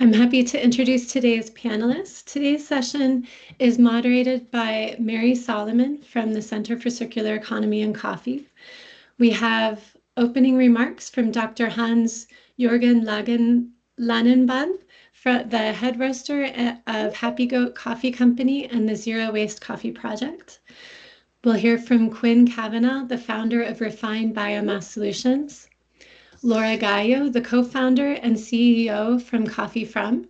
I'm happy to introduce today's panelists. Today's session is moderated by Mary Solomon from the Center for Circular Economy and Coffee. We have opening remarks from Dr. Hans-Jürgen Langenbahn, the head roaster of Happy Goat Coffee Company and the Zero Waste Coffee Project. We'll hear from Quinn Kavanagh, the founder of Refined Biomass Solutions, Laura Gallo, the co-founder and CEO from Coffee From,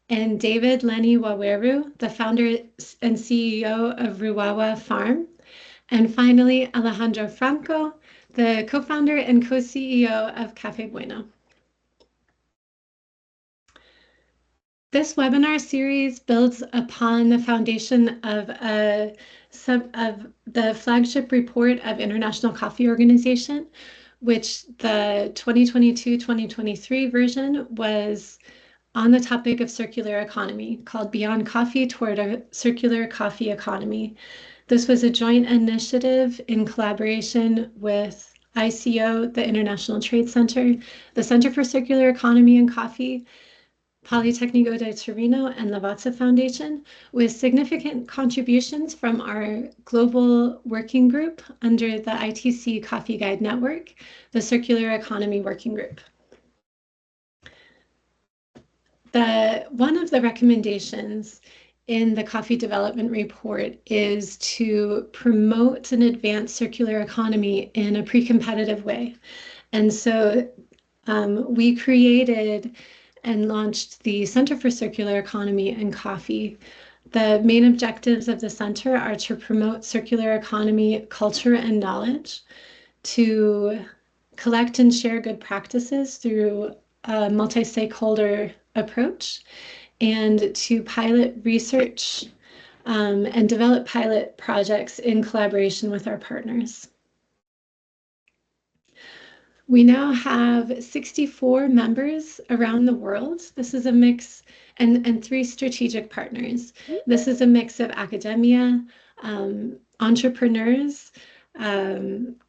and David Lenny Waweru, the founder and CEO of Ruwawa Farm, and finally, Alejandro Franco, the co-founder and co-CEO of Café Bueno. This webinar series builds upon the foundation of the flagship report of International Coffee Organization, which the 2022-2023 version was on the topic of circular economy, called Beyond Coffee Toward a Circular Coffee Economy. This was a joint initiative in collaboration with ICO, the International Trade Center, the Center for Circular Economy and Coffee, Politecnico de Torino, and Lavazza Foundation, with significant contributions from our global working group under the ITC Coffee Guide Network, the Circular Economy Working Group. One of the recommendations in the Coffee Development Report is to promote and advance circular economy in a pre-competitive way. And so we created and launched the Center for Circular Economy and Coffee. The main objectives of the center are to promote circular economy culture and knowledge, to collect and share good practices through a multi-stakeholder approach, and to pilot research and develop pilot projects in collaboration with our partners. We now have 64 members around the world. This is a mix, and 3 strategic partners. This is a mix of academia, entrepreneurs,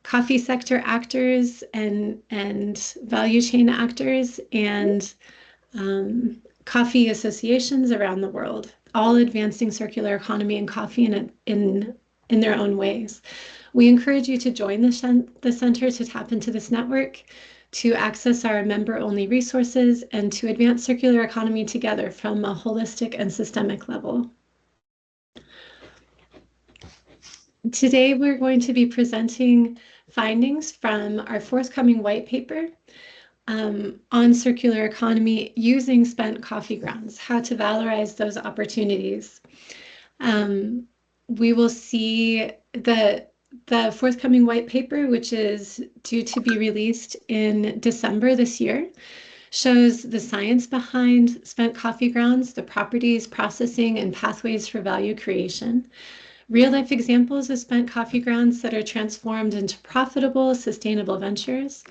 coffee sector actors, and value chain actors, and coffee associations around the world, all advancing circular economy and coffee in their own ways. We encourage you to join the center to tap into this network, to access our member-only resources, and to advance circular economy together from a holistic and systemic level. Today, we're going to be presenting findings from our forthcoming white paper on circular economy using spent coffee grounds, how to valorize those opportunities. We will see the forthcoming white paper, which is due to be released in December this year, shows the science behind spent coffee grounds, the properties, processing, and pathways for value creation, real-life examples of spent coffee grounds that are transformed into profitable, sustainable ventures,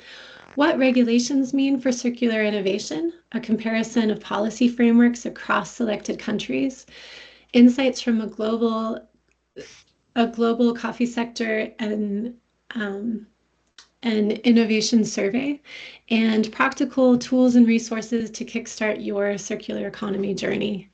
what regulations mean for circular innovation, a comparison of policy frameworks across selected countries, insights from a global coffee sector and innovation survey, and practical tools and resources to kickstart your circular economy journey.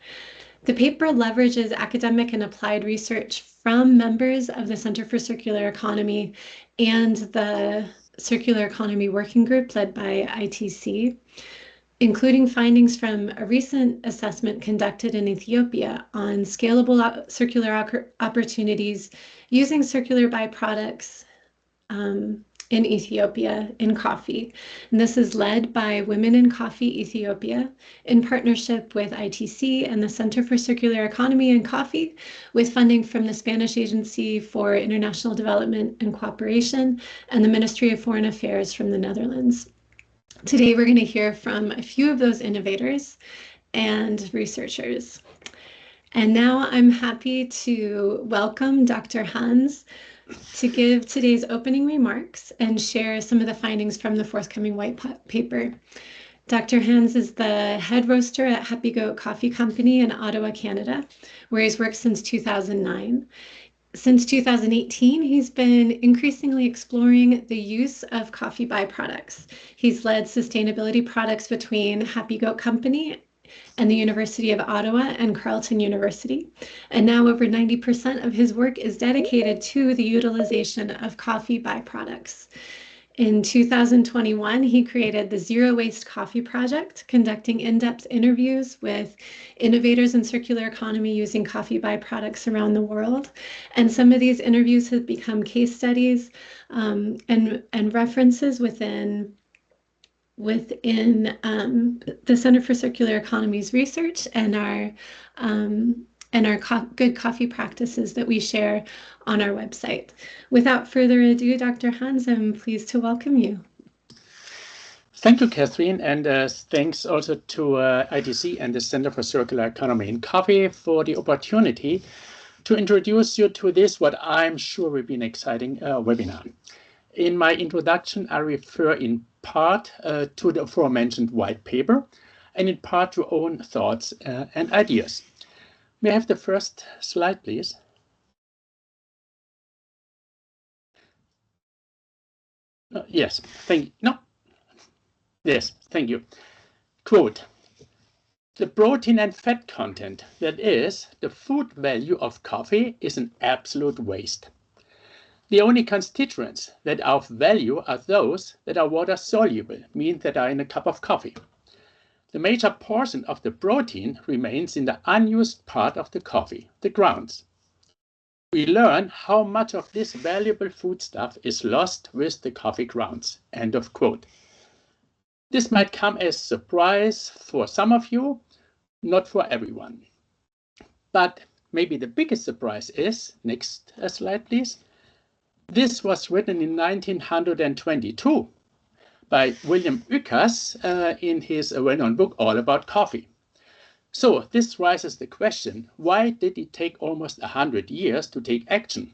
The paper leverages academic and applied research from members of the Center for Circular Economy and the Circular Economy Working Group led by ITC, including findings from a recent assessment conducted in Ethiopia on scalable circular opportunities using circular byproducts in Ethiopia in coffee. And this is led by Women in Coffee Ethiopia in partnership with ITC and the Center for Circular Economy and Coffee, with funding from the Spanish Agency for International Development and Cooperation and the Ministry of Foreign Affairs from the Netherlands. Today, we're going to hear from a few of those innovators and researchers. And now I'm happy to welcome Dr. Hans to give today's opening remarks and share some of the findings from the forthcoming white paper. Dr. Hans is the head roaster at Happy Goat Coffee Company in Ottawa, Canada, where he's worked since 2009. Since 2018, he's been increasingly exploring the use of coffee byproducts. He's led sustainability products between Happy Goat Company and the University of Ottawa and Carleton University. And now over 90% of his work is dedicated to the utilization of coffee byproducts. In 2021, he created the Zero Waste Coffee Project, conducting in-depth interviews with innovators in circular economy using coffee byproducts around the world. And some of these interviews have become case studies and references within the Center for Circular Economies research and our good coffee practices that we share on our website. Without further ado, Dr. Hans, I'm pleased to welcome you. Thank you, Catherine, and thanks also to ITC and the Center for Circular Economy in Coffee for the opportunity to introduce you to this, what I'm sure will be an exciting webinar. In my introduction, I refer in part to the aforementioned white paper and in part to own thoughts and ideas. May I have the first slide, please? Yes, thank you. No. Yes, thank you. Quote, the protein and fat content, that is, the food value of coffee, is an absolute waste. The only constituents that are of value are those that are water soluble, meaning that are in a cup of coffee. The major portion of the protein remains in the unused part of the coffee, the grounds. We learn how much of this valuable foodstuff is lost with the coffee grounds. End of quote. This might come as a surprise for some of you, not for everyone. But maybe the biggest surprise is, next slide please, this was written in 1922 by William Ueckers in his well-known book All About Coffee. So this raises the question, why did it take almost 100 years to take action?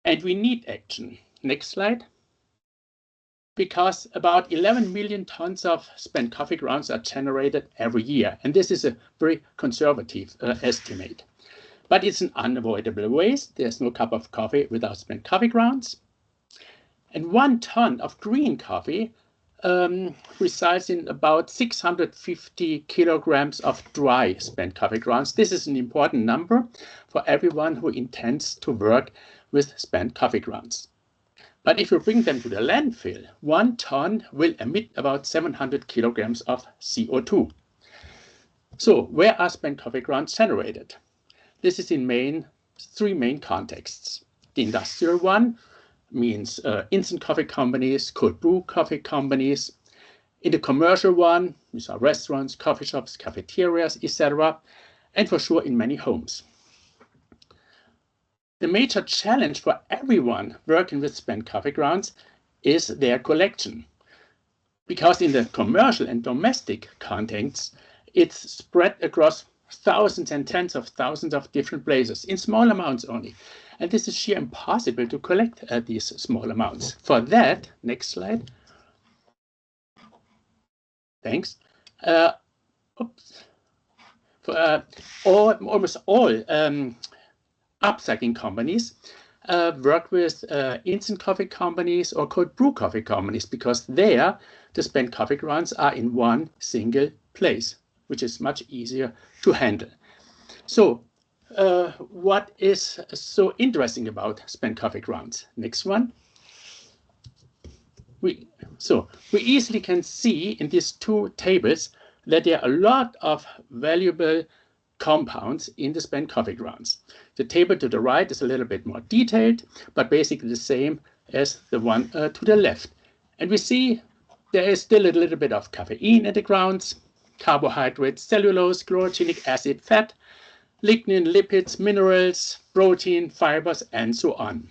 And we need action. Next slide. Because about 11 million tons of spent coffee grounds are generated every year. And this is a very conservative estimate. But it's an unavoidable waste. There's no cup of coffee without spent coffee grounds. And 1 ton of green coffee results in about 650 kilograms of dry spent coffee grounds. This is an important number for everyone who intends to work with spent coffee grounds. But if you bring them to the landfill, 1 ton will emit about 700 kilograms of CO2. So where are spent coffee grounds generated? This is in 3 main contexts. The industrial one means instant coffee companies, cold brew coffee companies. In the commercial one, these are restaurants, coffee shops, cafeterias, etc. And for sure in many homes. The major challenge for everyone working with spent coffee grounds is their collection. Because in the commercial and domestic contexts, it's spread across thousands and tens of thousands of different places in small amounts only. And this is sheer impossible to collect these small amounts. For that, next slide. Thanks. Almost all upcycling companies work with instant coffee companies or cold brew coffee companies, because there the spent coffee grounds are in one single place, which is much easier to handle. So what is so interesting about spent coffee grounds? Next one. We easily can see in these 2 tables that there are a lot of valuable compounds in the spent coffee grounds. The table to the right is a little bit more detailed, but basically the same as the one to the left. And we see there is still a little bit of caffeine in the grounds, carbohydrates, cellulose, chlorogenic acid, fat, lignin, lipids, minerals, protein, fibers, and so on.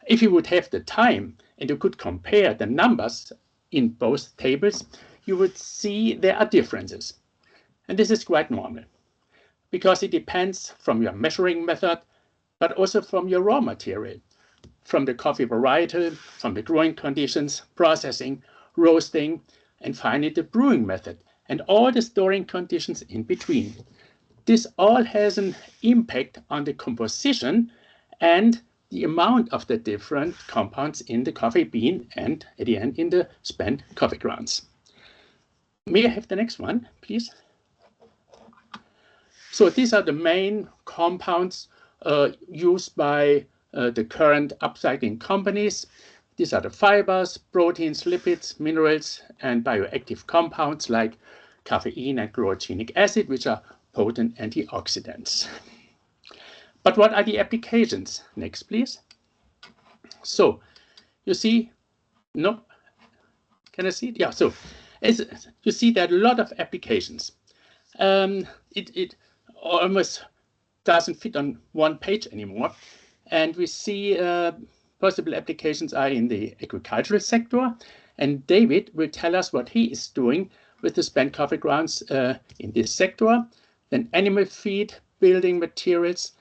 If you would have the time and you could compare the numbers in both tables, you would see there are differences. And this is quite normal, because it depends from your measuring method, but also from your raw material, from the coffee varietal, from the growing conditions, processing, roasting, and finally the brewing method, and all the storing conditions in between. This all has an impact on the composition and the amount of the different compounds in the coffee bean and at the end in the spent coffee grounds. May I have the next one, please? So these are the main compounds used by the current upcycling companies. These are the fibers, proteins, lipids, minerals, and bioactive compounds like caffeine and chlorogenic acid, which are potent antioxidants. But what are the applications? Next, please. So you see, no, can I see it? Yeah, so you see there are a lot of applications. It almost doesn't fit on one page anymore. And we see possible applications are in the agricultural sector. And David will tell us what he is doing with the spent coffee grounds in this sector. Then animal feed, building materials,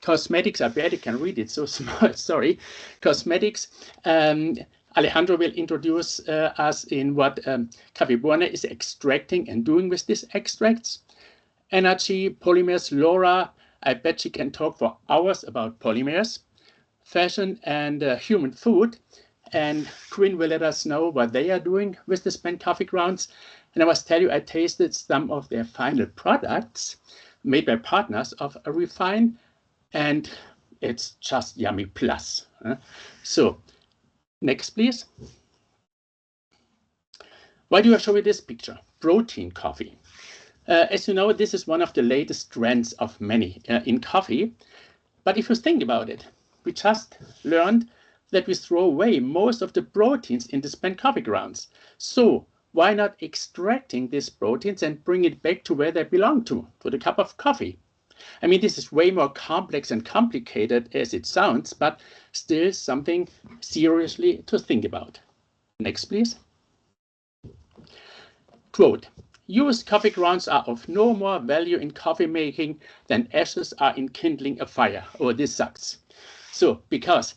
cosmetics. I barely can read it, so small, sorry. Cosmetics. Alejandro will introduce us in what Café Buona is extracting and doing with these extracts. Energy, polymers. Laura, I bet she can talk for hours about polymers. Fashion and human food. And Quinn will let us know what they are doing with the spent coffee grounds. And I must tell you, I tasted some of their final products made by partners of Refine, and it's just yummy plus. So, next, please. Why do I show you this picture? Protein coffee. As you know, this is one of the latest trends of many in coffee. But if you think about it, we just learned that we throw away most of the proteins in the spent coffee grounds. So why not extracting these proteins and bring it back to where they belong to the cup of coffee? I mean, this is way more complex and complicated as it sounds, but still something seriously to think about. Next, please. Quote, used coffee grounds are of no more value in coffee making than ashes are in kindling a fire. Oh, this sucks. So, because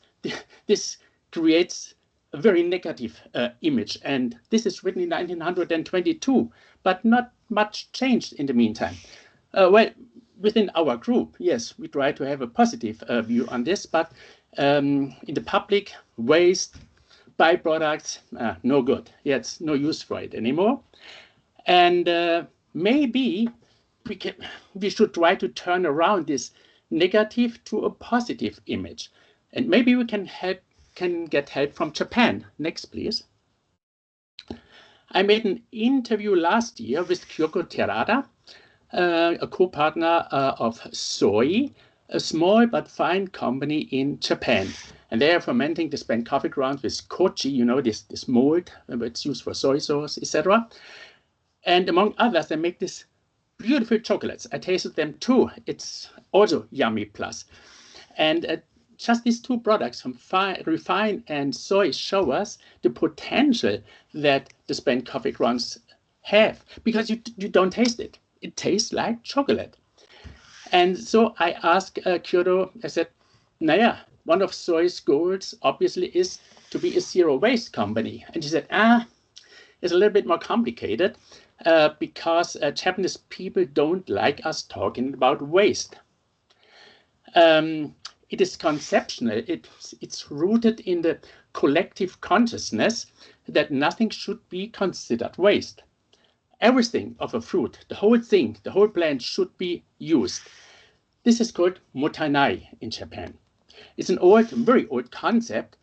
this creates a very negative image, and this is written in 1922, but not much changed in the meantime. Well, within our group, yes, we try to have a positive view on this, but in the public, waste, byproducts, no good. Yeah, it's no use for it anymore. And maybe we should try to turn around this negative to a positive image. And maybe we can get help from Japan. Next, please. I made an interview last year with Kyoko Terada, a co-partner of Soy, a small but fine company in Japan. And they are fermenting the spent coffee grounds with kochi, you know, this mold it's used for soy sauce, etc. And among others, they make these beautiful chocolates. I tasted them too. It's also yummy plus. And just these two products from Refine and Soy show us the potential that the spent coffee grounds have, because you don't taste it. It tastes like chocolate. And so I asked Kyoto, I said, Naya, one of Soy's goals obviously is to be a zero waste company. And she said, it's a little bit more complicated because Japanese people don't like us talking about waste. It is conceptual. It's rooted in the collective consciousness that nothing should be considered waste. Everything of a fruit, the whole thing, the whole plant should be used. This is called motainai in Japan. It's an old, very old concept,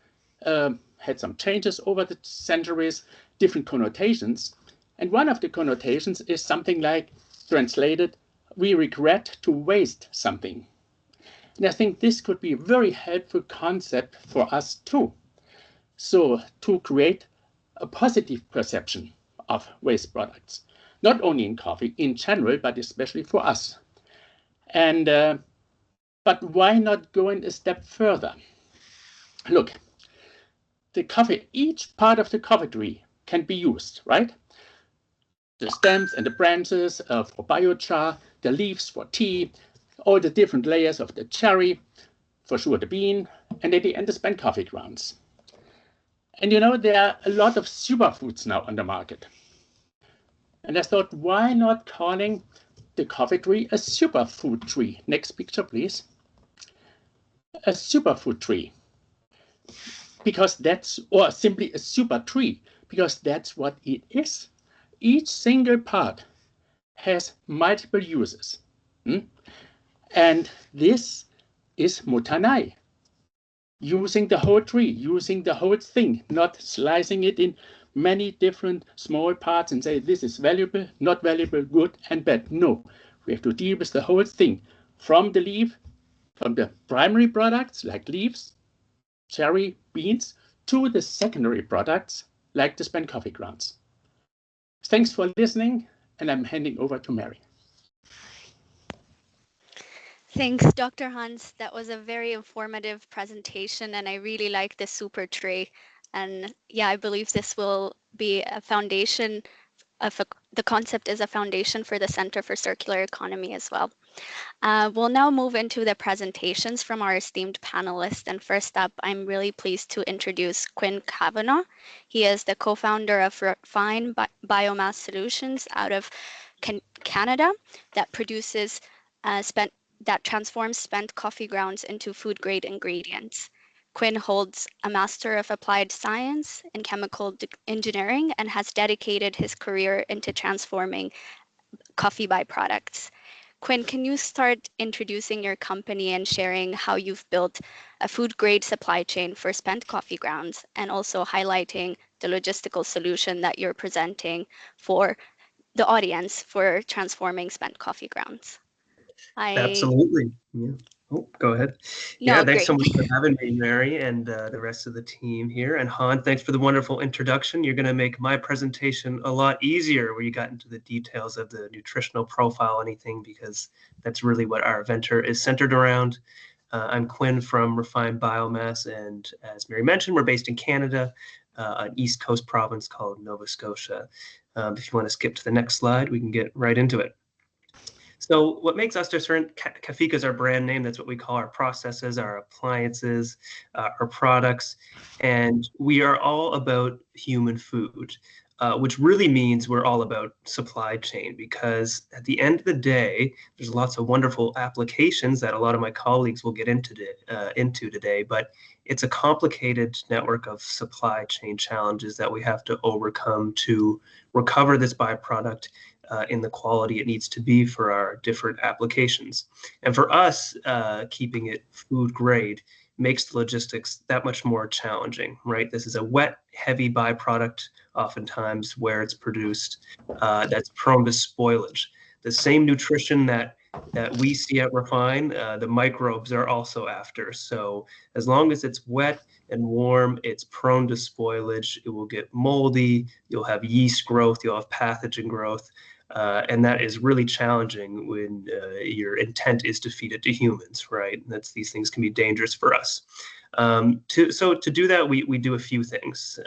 had some changes over the centuries, different connotations. And one of the connotations is something like, translated, we regret to waste something. And I think this could be a very helpful concept for us too. So to create a positive perception of waste products, not only in coffee, in general, but especially for us. And but why not go a step further? Look, the coffee, each part of the coffee tree can be used, right? The stems and the branches for biochar, the leaves for tea, all the different layers of the cherry, for sure the bean, and at the end the spent coffee grounds. And you know, there are a lot of superfoods now on the market. And I thought, why not calling the coffee tree a superfood tree? Next picture, please. A superfood tree. Because that's, or simply a super tree, because that's what it is. each single part has multiple uses. And this is Motanai, using the whole tree, using the whole thing, not slicing it in many different small parts and say this is valuable, not valuable, good and bad. No, we have to deal with the whole thing, from the leaf, from the primary products like leaves, cherry, beans, to the secondary products like the spent coffee grounds. Thanks for listening, and I'm handing over to Mary. Thanks, Dr. Hans. That was a very informative presentation, and I really like the super tray. And yeah, I believe this will be a foundation the concept is a foundation for the Center for Circular Economy as well. We'll now move into the presentations from our esteemed panelists. And first up, I'm really pleased to introduce Quinn Kavanagh. He is the co-founder of Refine Biomass Solutions out of Canada that produces that transforms spent coffee grounds into food-grade ingredients. Quinn holds a Master of Applied Science in Chemical Engineering and has dedicated his career into transforming coffee byproducts. Quinn, can you start introducing your company and sharing how you've built a food-grade supply chain for spent coffee grounds, and also highlighting the logistical solution that you're presenting for the audience for transforming spent coffee grounds? Absolutely. Yeah. Oh, go ahead. No, Yeah, thanks great. so much for having me, Mary, and the rest of the team here. And Han, thanks for the wonderful introduction. You're going to make my presentation a lot easier where you got into the details of the nutritional profile, anything, because that's really what our venture is centered around. I'm Quinn from Refined Biomass, and as Mary mentioned, we're based in Canada, an East Coast province called Nova Scotia. If you want to skip to the next slide, we can get right into it. So what makes us different, Kafika is our brand name. That's what we call our processes, our appliances, our products. And we are all about human food, which really means we're all about supply chain, because at the end of the day, there's lots of wonderful applications that a lot of my colleagues will get into today, but it's a complicated network of supply chain challenges that we have to overcome to recover this byproduct in the quality it needs to be for our different applications. And for us, keeping it food grade makes the logistics that much more challenging, right? This is a wet, heavy byproduct, oftentimes where it's produced, that's prone to spoilage. The same nutrition that we see at Refine, the microbes are also after. So as long as it's wet and warm, it's prone to spoilage. It will get moldy. You'll have yeast growth. You'll have pathogen growth. And that is really challenging when your intent is to feed it to humans, right? These things can be dangerous for us. So to do that, we do a few things.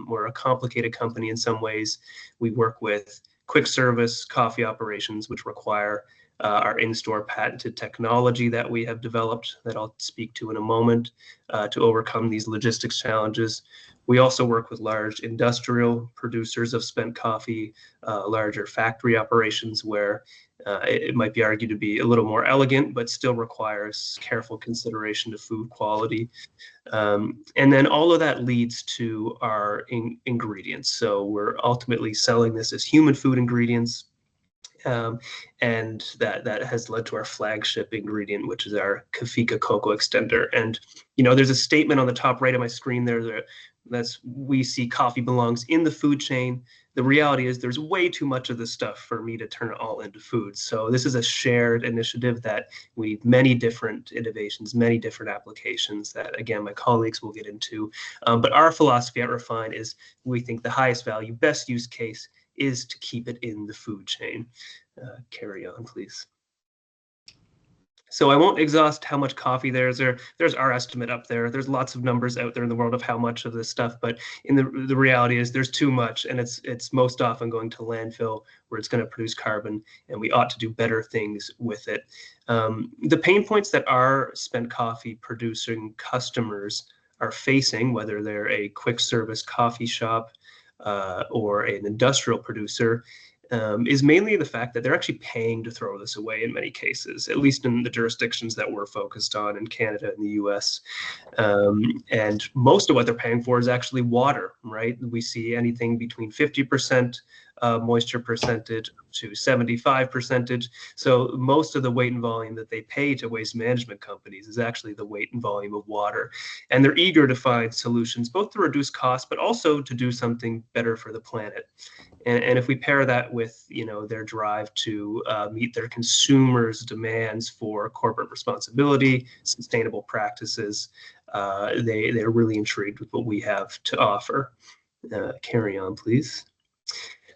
We're a complicated company in some ways. We work with quick service coffee operations, which require our in-store patented technology that we have developed that I'll speak to in a moment to overcome these logistics challenges. We also work with large industrial producers of spent coffee, larger factory operations where it might be argued to be a little more elegant, but still requires careful consideration to food quality. And then all of that leads to our ingredients. So we're ultimately selling this as human food ingredients. And that has led to our flagship ingredient, which is our Kafika cocoa extender. And there's a statement on the top right of my screen there that's we see coffee belongs in the food chain. The reality is there's way too much of this stuff for me to turn it all into food. So this is a shared initiative that we need many different innovations, many different applications that, again, my colleagues will get into. But our philosophy at Refine is we think the highest value, best use case is to keep it in the food chain. Carry on, please. So I won't exhaust how much coffee there's our estimate up there. There's lots of numbers out there in the world of how much of this stuff, but in the reality is there's too much, and it's most often going to landfill where it's going to produce carbon, and we ought to do better things with it. The pain points that our spent coffee producing customers are facing, whether they're a quick service coffee shop or an industrial producer, is mainly the fact that they're actually paying to throw this away in many cases, at least in the jurisdictions that we're focused on in Canada and the US. And most of what they're paying for is actually water, right? We see anything between 50% moisture percentage to 75%. So most of the weight and volume that they pay to waste management companies is actually the weight and volume of water. And they're eager to find solutions, both to reduce costs, but also to do something better for the planet. And if we pair that with, their drive to meet their consumers' demands for corporate responsibility, sustainable practices, they're really intrigued with what we have to offer. Carry on, please.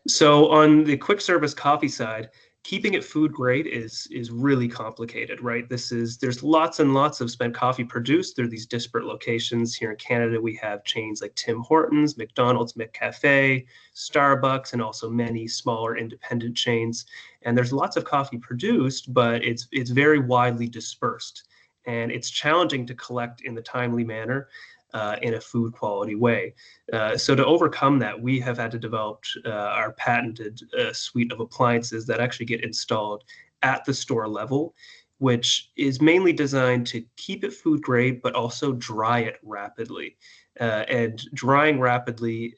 So on the quick service coffee side, keeping it food grade is really complicated, right? There's lots and lots of spent coffee produced. There are these disparate locations. Here in Canada, we have chains like Tim Hortons, McDonald's, McCafe, Starbucks, and also many smaller independent chains. And there's lots of coffee produced, but it's very widely dispersed. And it's challenging to collect in the timely manner in a food quality way. So to overcome that, we have had to develop our patented suite of appliances that actually get installed at the store level, which is mainly designed to keep it food grade, but also dry it rapidly. And drying rapidly,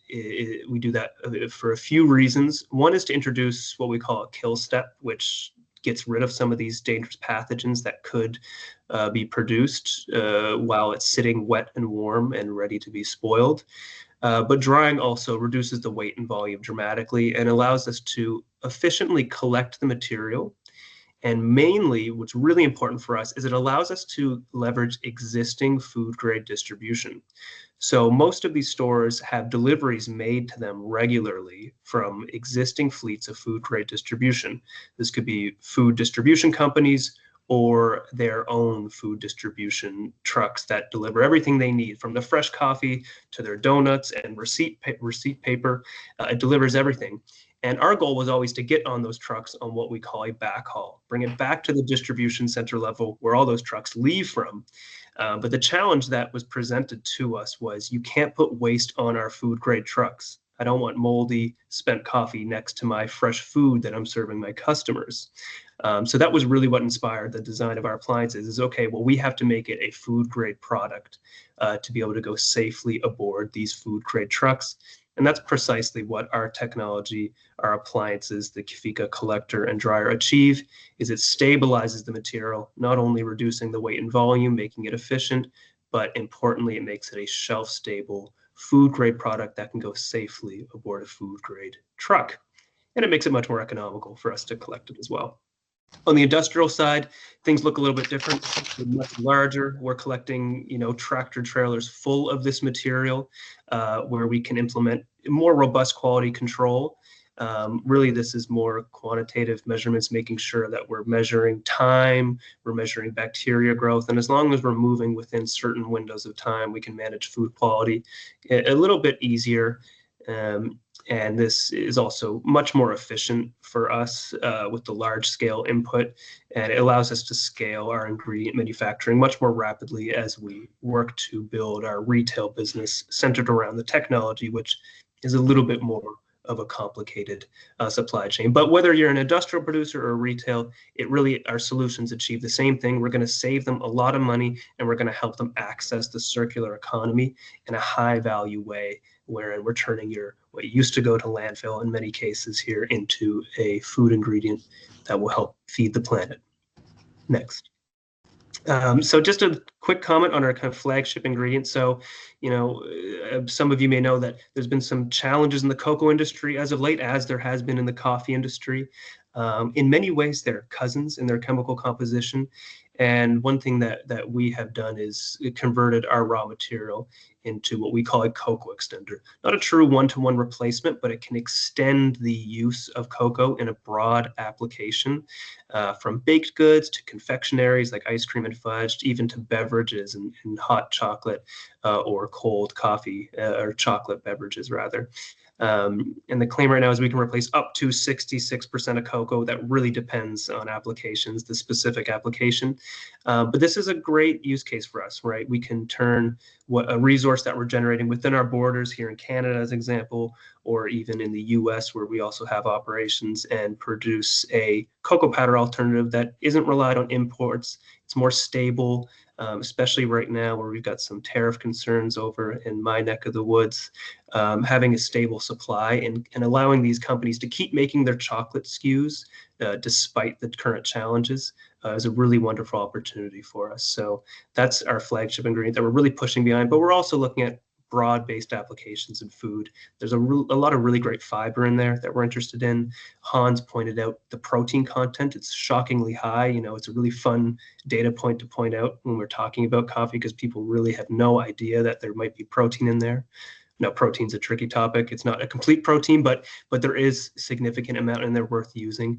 we do that for a few reasons. One is to introduce what we call a kill step, which gets rid of some of these dangerous pathogens that could be produced while it's sitting wet and warm and ready to be spoiled. But drying also reduces the weight and volume dramatically and allows us to efficiently collect the material. And mainly, what's really important for us is it allows us to leverage existing food grade distribution. So most of these stores have deliveries made to them regularly from existing fleets of food grade distribution. This could be food distribution companies or their own food distribution trucks that deliver everything they need, from the fresh coffee to their donuts and receipt paper. It delivers everything. And our goal was always to get on those trucks on what we call a backhaul, bring it back to the distribution center level where all those trucks leave from. But the challenge that was presented to us was you can't put waste on our food grade trucks. I don't want moldy, spent coffee next to my fresh food that I'm serving my customers. So that was really what inspired the design of our appliances is, okay, well, we have to make it a food grade product to be able to go safely aboard these food grade trucks. And that's precisely what our technology, our appliances, the Kafika collector and dryer achieve, is it stabilizes the material, not only reducing the weight and volume, making it efficient, but importantly, it makes it a shelf-stable food grade product that can go safely aboard a food grade truck. And it makes it much more economical for us to collect it as well. On the industrial side, things look a little bit different. We're much larger. We're collecting, tractor trailers full of this material, where we can implement more robust quality control. Really, this is more quantitative measurements, making sure that we're measuring time, we're measuring bacteria growth, and as long as we're moving within certain windows of time, we can manage food quality a little bit easier. And this is also much more efficient for us with the large scale input, and it allows us to scale our ingredient manufacturing much more rapidly as we work to build our retail business centered around the technology, which is a little bit more of a complicated supply chain. But whether you're an industrial producer or retail, our solutions achieve the same thing. We're going to save them a lot of money, and we're going to help them access the circular economy in a high value way, wherein we're turning what used to go to landfill in many cases here into a food ingredient that will help feed the planet. Next. So just a quick comment on our kind of flagship ingredient. So, some of you may know that there's been some challenges in the cocoa industry as of late, as there has been in the coffee industry. In many ways, they're cousins in their chemical composition. And one thing that we have done is converted our raw material into what we call a cocoa extender. Not a true one-to-one replacement, but it can extend the use of cocoa in a broad application, from baked goods to confectionaries like ice cream and fudge, even to beverages and hot chocolate or cold coffee or chocolate beverages, rather. And the claim right now is we can replace up to 66% of cocoa. That really depends on applications, the specific application. But this is a great use case for us, right? We can turn a resource that we're generating within our borders here in Canada, as an example, or even in the US, where we also have operations, and produce a cocoa powder alternative that isn't relied on imports, It's more stable, especially right now where we've got some tariff concerns over in my neck of the woods. Having a stable supply and allowing these companies to keep making their chocolate SKUs despite the current challenges is a really wonderful opportunity for us. So that's our flagship ingredient that we're really pushing behind, but we're also looking at broad-based applications in food. There's a lot of really great fiber in there that we're interested in. Hans pointed out the protein content. It's shockingly high. You know, it's a really fun data point to point out when we're talking about coffee because people really have no idea that there might be protein in there. Now, protein's a tricky topic. It's not a complete protein, but there is a significant amount in there worth using.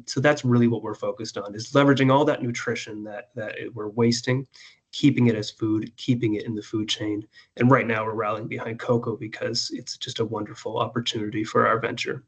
So that's really what we're focused on, is leveraging all that nutrition that we're wasting, keeping it as food, keeping it in the food chain. And right now we're rallying behind cocoa because it's just a wonderful opportunity for our venture.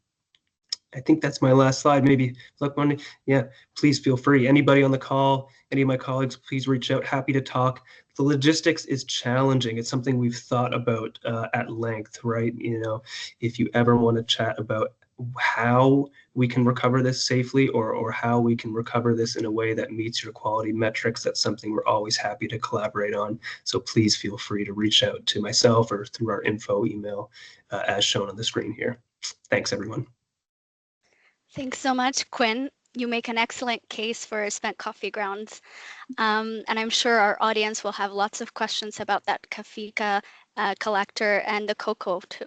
I think that's my last slide. Maybe look, Monday. Yeah, please feel free. Anybody on the call, any of my colleagues, please reach out. Happy to talk. The logistics is challenging. It's something we've thought about at length, right? You know, if you ever want to chat about how we can recover this safely or how we can recover this in a way that meets your quality metrics, that's something we're always happy to collaborate on. So please feel free to reach out to myself or through our info email as shown on the screen here. Thanks, everyone. Thanks so much, Quinn. You make an excellent case for spent coffee grounds. And I'm sure our audience will have lots of questions about that Kafika collector and the cocoa too.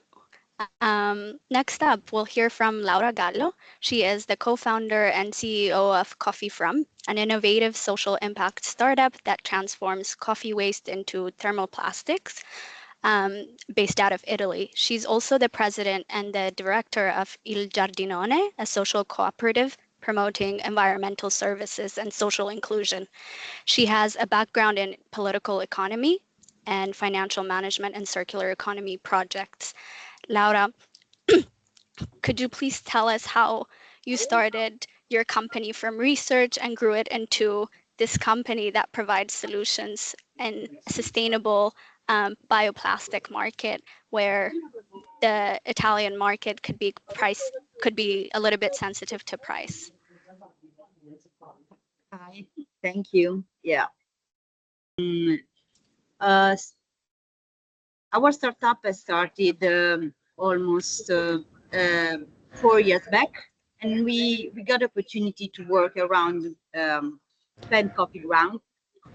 Next up, we'll hear from Laura Gallo. She is the co-founder and CEO of Coffee From, an innovative social impact startup that transforms coffee waste into thermoplastics, based out of Italy. She's also the president and the director of Il Giardinone, a social cooperative promoting environmental services and social inclusion. She has a background in political economy and financial management and circular economy projects. Laura, could you please tell us how you started your company from research and grew it into this company that provides solutions in a sustainable bioplastic market where the Italian market could be a little bit sensitive to price? Hi, thank you. Yeah. Our startup has started almost 4 years back, and we got opportunity to work around spent coffee ground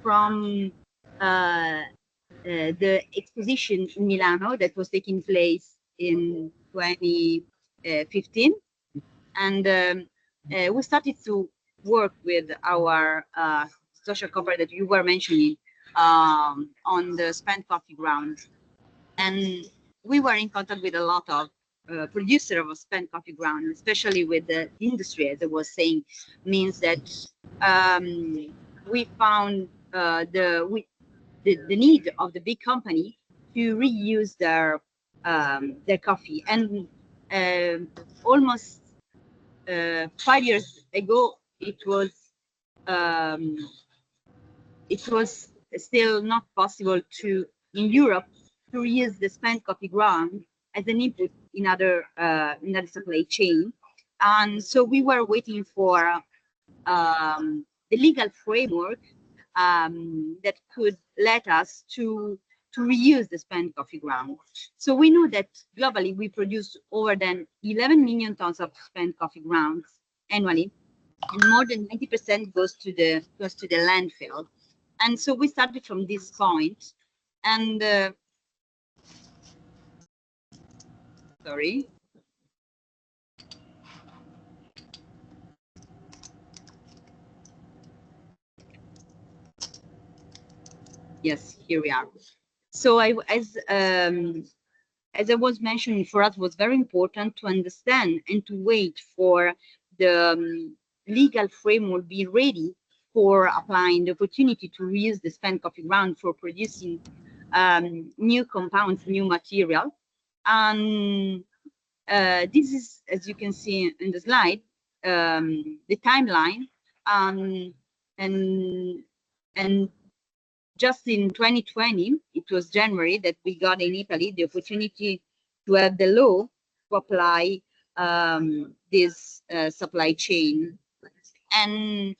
from the exposition in Milano that was taking place in 2015, and we started to work with our social corporate that you were mentioning on the spent coffee ground. And we were in contact with a lot of producer of spent coffee ground, especially with the industry, as I was saying, means that we found the need of the big company to reuse their coffee. And almost 5 years ago, it was still not possible in Europe to reuse the spent coffee ground as an input in other supply chain. And so we were waiting for the legal framework that could let us to reuse the spent coffee ground. So we know that globally we produce over than 11 million tons of spent coffee grounds annually, and more than 90% goes to the landfill. And so we started from this point, and sorry. Yes, here we are. So as I was mentioning, for us it was very important to understand and to wait for the legal framework be ready for applying the opportunity to reuse the spent coffee ground for producing new compounds, new material. And this is, as you can see in the slide, the timeline. And just in 2020, it was January, that we got in Italy the opportunity to have the law to apply this supply chain. And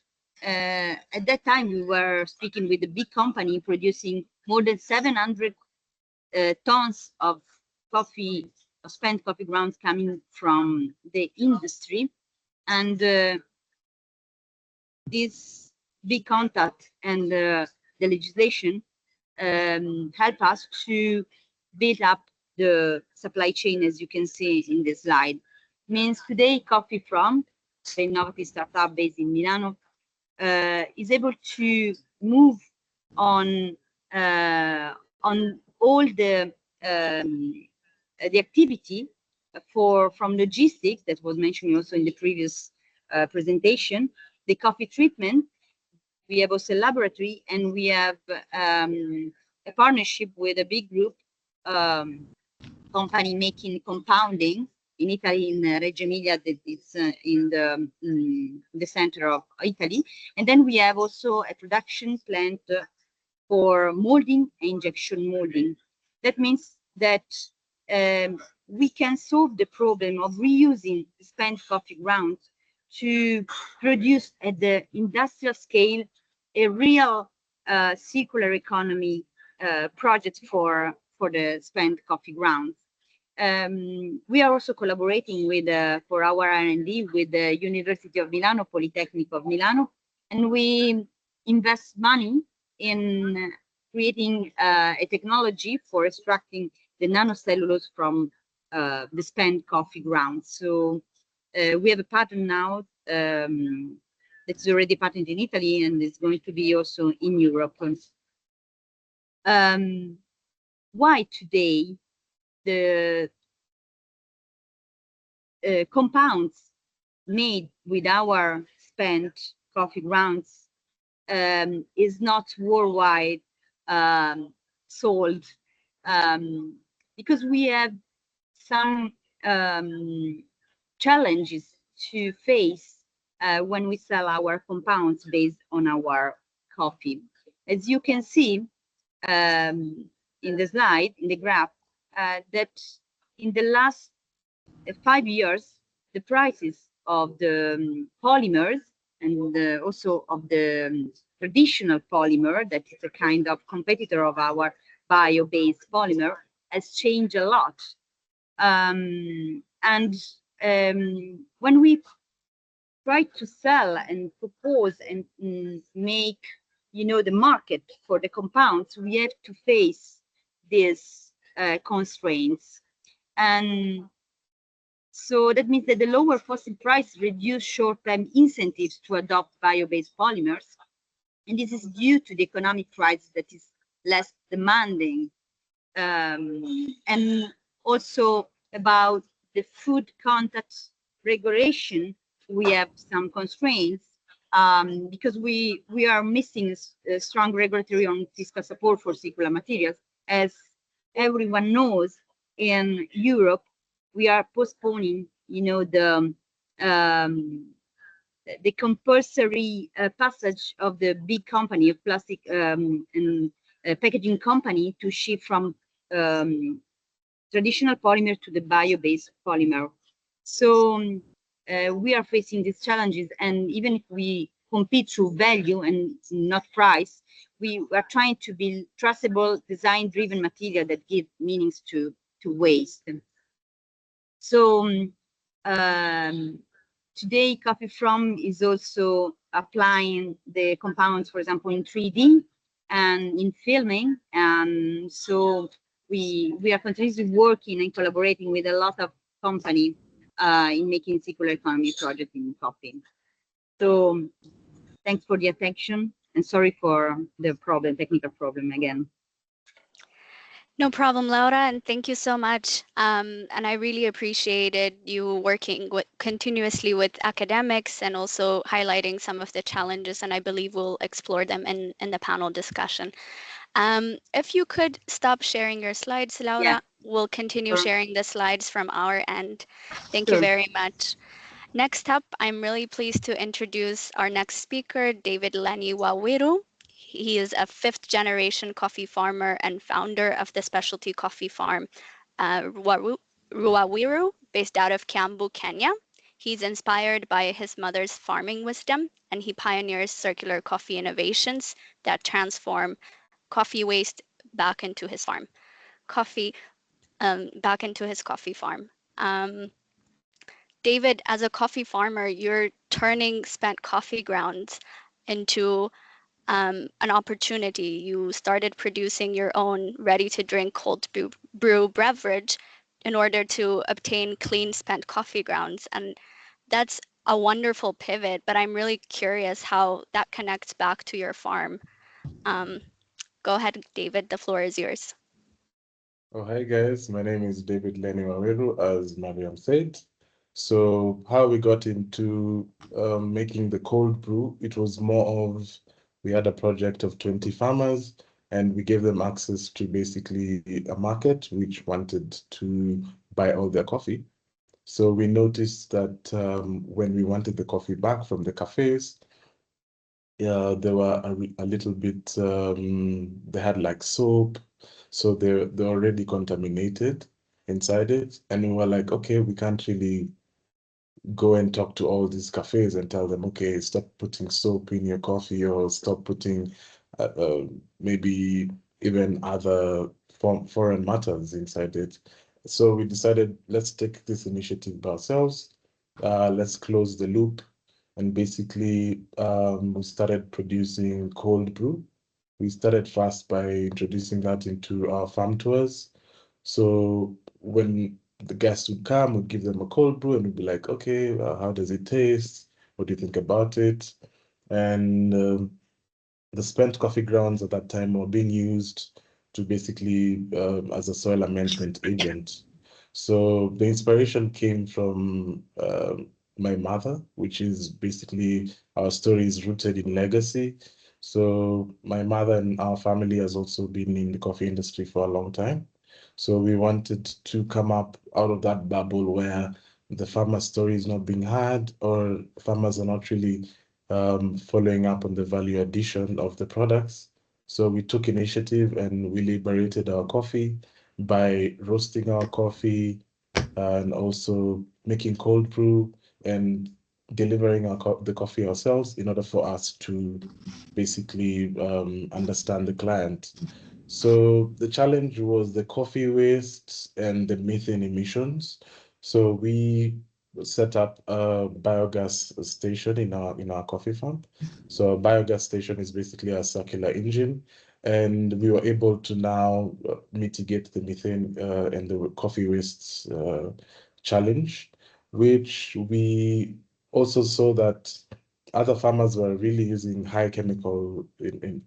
at that time, we were speaking with a big company producing more than 700 tons of coffee, spent coffee grounds coming from the industry. And this big contact and the legislation help us to build up the supply chain, as you can see in the slide. Means today, Coffee From, the innovative startup based in Milano, is able to move on all the activity from logistics that was mentioned also in the previous presentation, the coffee treatment. We have also a laboratory, and we have a partnership with a big group company making compounding in Italy, in Reggio Emilia, that is in the center of Italy. And then we have also a production plant for molding and injection molding. That means that we can solve the problem of reusing spent coffee grounds to produce at the industrial scale a real circular economy project for the spent coffee grounds. We are also collaborating with for our R&D with the University of Milano, Polytechnic of Milano, and we invest money in creating a technology for extracting the nanocellulose from the spent coffee grounds. So we have a patent now that's already patented in Italy, and is going to be also in Europe. Why today the compounds made with our spent coffee grounds is not worldwide sold, because we have some challenges to face when we sell our compounds based on our coffee. As you can see in the slide, in the graph, that in the last 5 years, the prices of the polymers and also of the traditional polymer, that is a kind of competitor of our bio-based polymer, has changed a lot. When we try to sell and propose and make, the market for the compounds, we have to face these constraints. And so that means that the lower fossil price reduce short-term incentives to adopt bio-based polymers. And this is due to the economic crisis that is less demanding. And also about the food contact regulation, we have some constraints because we are missing a strong regulatory on fiscal support for circular materials. As everyone knows, in Europe, we are postponing, the compulsory passage of the big company of plastic and packaging company to shift from traditional polymer to the bio-based polymer. So we are facing these challenges, and even if we compete through value and not price, we are trying to build trustable, design-driven material that give meanings to waste. So today, Coffee From is also applying the compounds, for example, in 3D and in filming. And so we are continuously working and collaborating with a lot of companies in making circular economy project in coffee. So thanks for the attention, and sorry for the technical problem again. No problem, Laura, and thank you so much. And I really appreciated you working continuously with academics and also highlighting some of the challenges, and I believe we'll explore them in the panel discussion. If you could stop sharing your slides, Laura, Yeah. we'll continue Sure. sharing the slides from our end. Thank Sure. you very much. Next up, I'm really pleased to introduce our next speaker, David Lenny Wawiru. He is a fifth-generation coffee farmer and founder of the specialty coffee farm Ruawiru, based out of Kiambu, Kenya. He's inspired by his mother's farming wisdom, and he pioneers circular coffee innovations that transform coffee waste back into his farm. Coffee back into his coffee farm. David, as a coffee farmer, you're turning spent coffee grounds into an opportunity. You started producing your own ready-to-drink cold brew beverage in order to obtain clean spent coffee grounds. And that's a wonderful pivot, but I'm really curious how that connects back to your farm. Go ahead, David, the floor is yours. Oh, hi guys, my name is David Lenny Waweru, as Mariam said. So how we got into making the cold brew, it was more of, we had a project of 20 farmers and we gave them access to basically a market which wanted to buy all their coffee. So we noticed that when we wanted the coffee back from the cafes, they were a little bit, they had like soap, so they're already contaminated inside it. And we were like, okay, we can't really go and talk to all these cafes and tell them, okay, stop putting soap in your coffee or stop putting maybe even other foreign matters inside it. So we decided, let's take this initiative by ourselves. Let's close the loop. And basically, we started producing cold brew. We started first by introducing that into our farm tours. So when the guests would come, we'd give them a cold brew and we'd be like, okay, how does it taste? What do you think about it? And the spent coffee grounds at that time were being used to basically as a soil amendment agent. So the inspiration came from my mother, which is basically our story is rooted in legacy. So my mother and our family has also been in the coffee industry for a long time. So we wanted to come up out of that bubble where the farmer story is not being heard or farmers are not really following up on the value addition of the products. So we took initiative and we liberated our coffee by roasting our coffee and also making cold brew and delivering the coffee ourselves in order for us to basically understand the client. So the challenge was the coffee waste and the methane emissions. So we set up a biogas station in our coffee farm. So a biogas station is basically a circular engine, and we were able to now mitigate the methane and the coffee waste challenge, which we also saw that other farmers were really using high chemicals and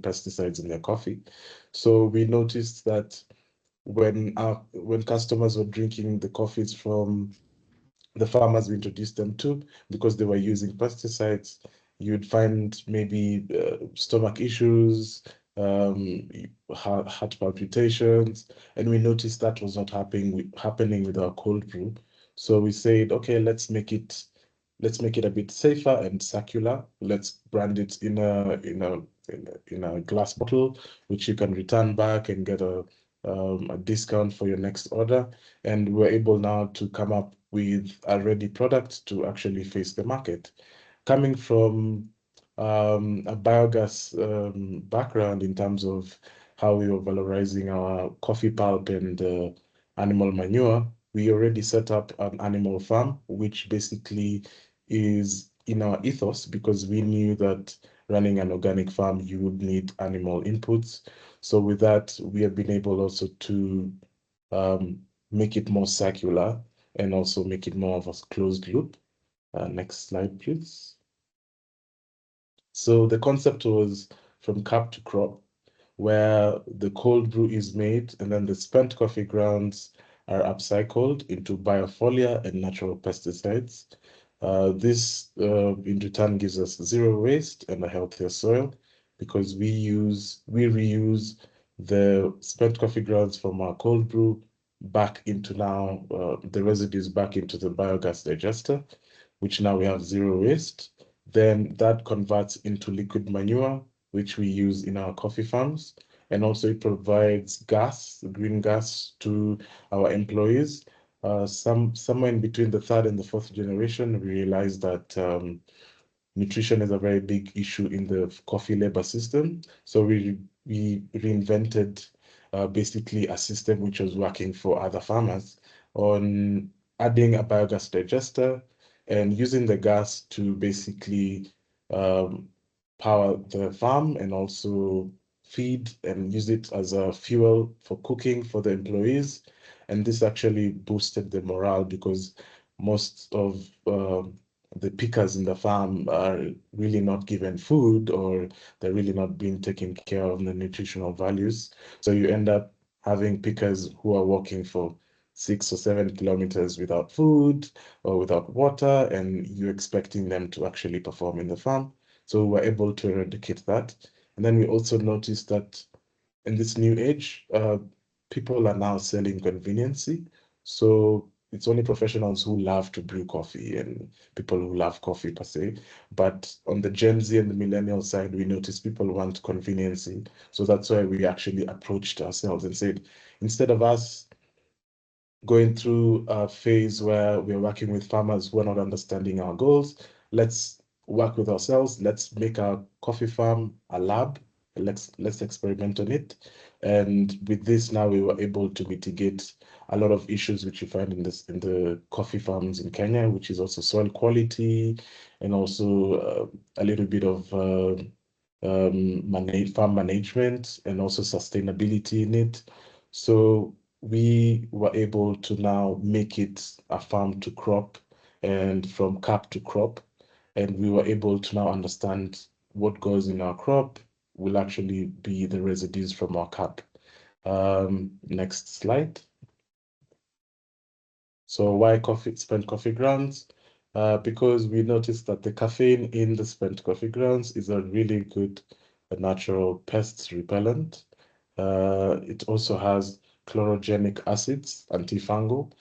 pesticides in their coffee. So we noticed that when customers were drinking the coffees from the farmers we introduced them to, because they were using pesticides, you'd find maybe stomach issues, um, heart palpitations, and we noticed that was not happening with our cold brew. So we said, okay, let's make it a bit safer and circular. Let's brand it in a glass bottle, which you can return back and get a discount for your next order. And we're able now to come up with a ready product to actually face the market. Coming from a biogas background in terms of how we were valorizing our coffee pulp and animal manure, we already set up an animal farm, which basically is in our ethos because we knew that running an organic farm, you would need animal inputs. So with that, we have been able also to make it more circular and also make it more of a closed loop. Next slide, please. So the concept was from cup to crop, where the cold brew is made and then the spent coffee grounds are upcycled into biofoliar and natural pesticides. This in return gives us zero waste and a healthier soil because we reuse the spent coffee grounds from our cold brew back into now the residues back into the biogas digester, which now we have zero waste. Then that converts into liquid manure, which we use in our coffee farms. And also it provides gas, green gas to our employees. somewhere in between the third and the fourth generation, we realized that nutrition is a very big issue in the coffee labor system. So we reinvented basically a system which was working for other farmers on adding a biogas digester and using the gas to basically power the farm and also feed and use it as a fuel for cooking for the employees. And this actually boosted the morale because most of the pickers in the farm are really not given food, or they're really not being taken care of the nutritional values. So you end up having pickers who are walking for 6 or 7 kilometers without food or without water, and you're expecting them to actually perform in the farm. So we're able to eradicate that. And then we also noticed that in this new age, people are now selling conveniency. So it's only professionals who love to brew coffee and people who love coffee per se. But on the Gen Z and the millennial side, we notice people want conveniency. So that's why we actually approached ourselves and said, instead of us going through a phase where we're working with farmers who are not understanding our goals, let's work with ourselves. Let's make our coffee farm a lab. Let's experiment on it. And with this, now we were able to mitigate a lot of issues which you find in the coffee farms in Kenya, which is also soil quality and also a little bit of farm management and also sustainability in it. So we were able to now make it a farm to crop and from cap to crop. And we were able to now understand what goes in our crop will actually be the residues from our cap. Next slide. So why spent coffee grounds? Because we noticed that the caffeine in the spent coffee grounds is a really good natural pest repellent. It also has chlorogenic acids, antifungal.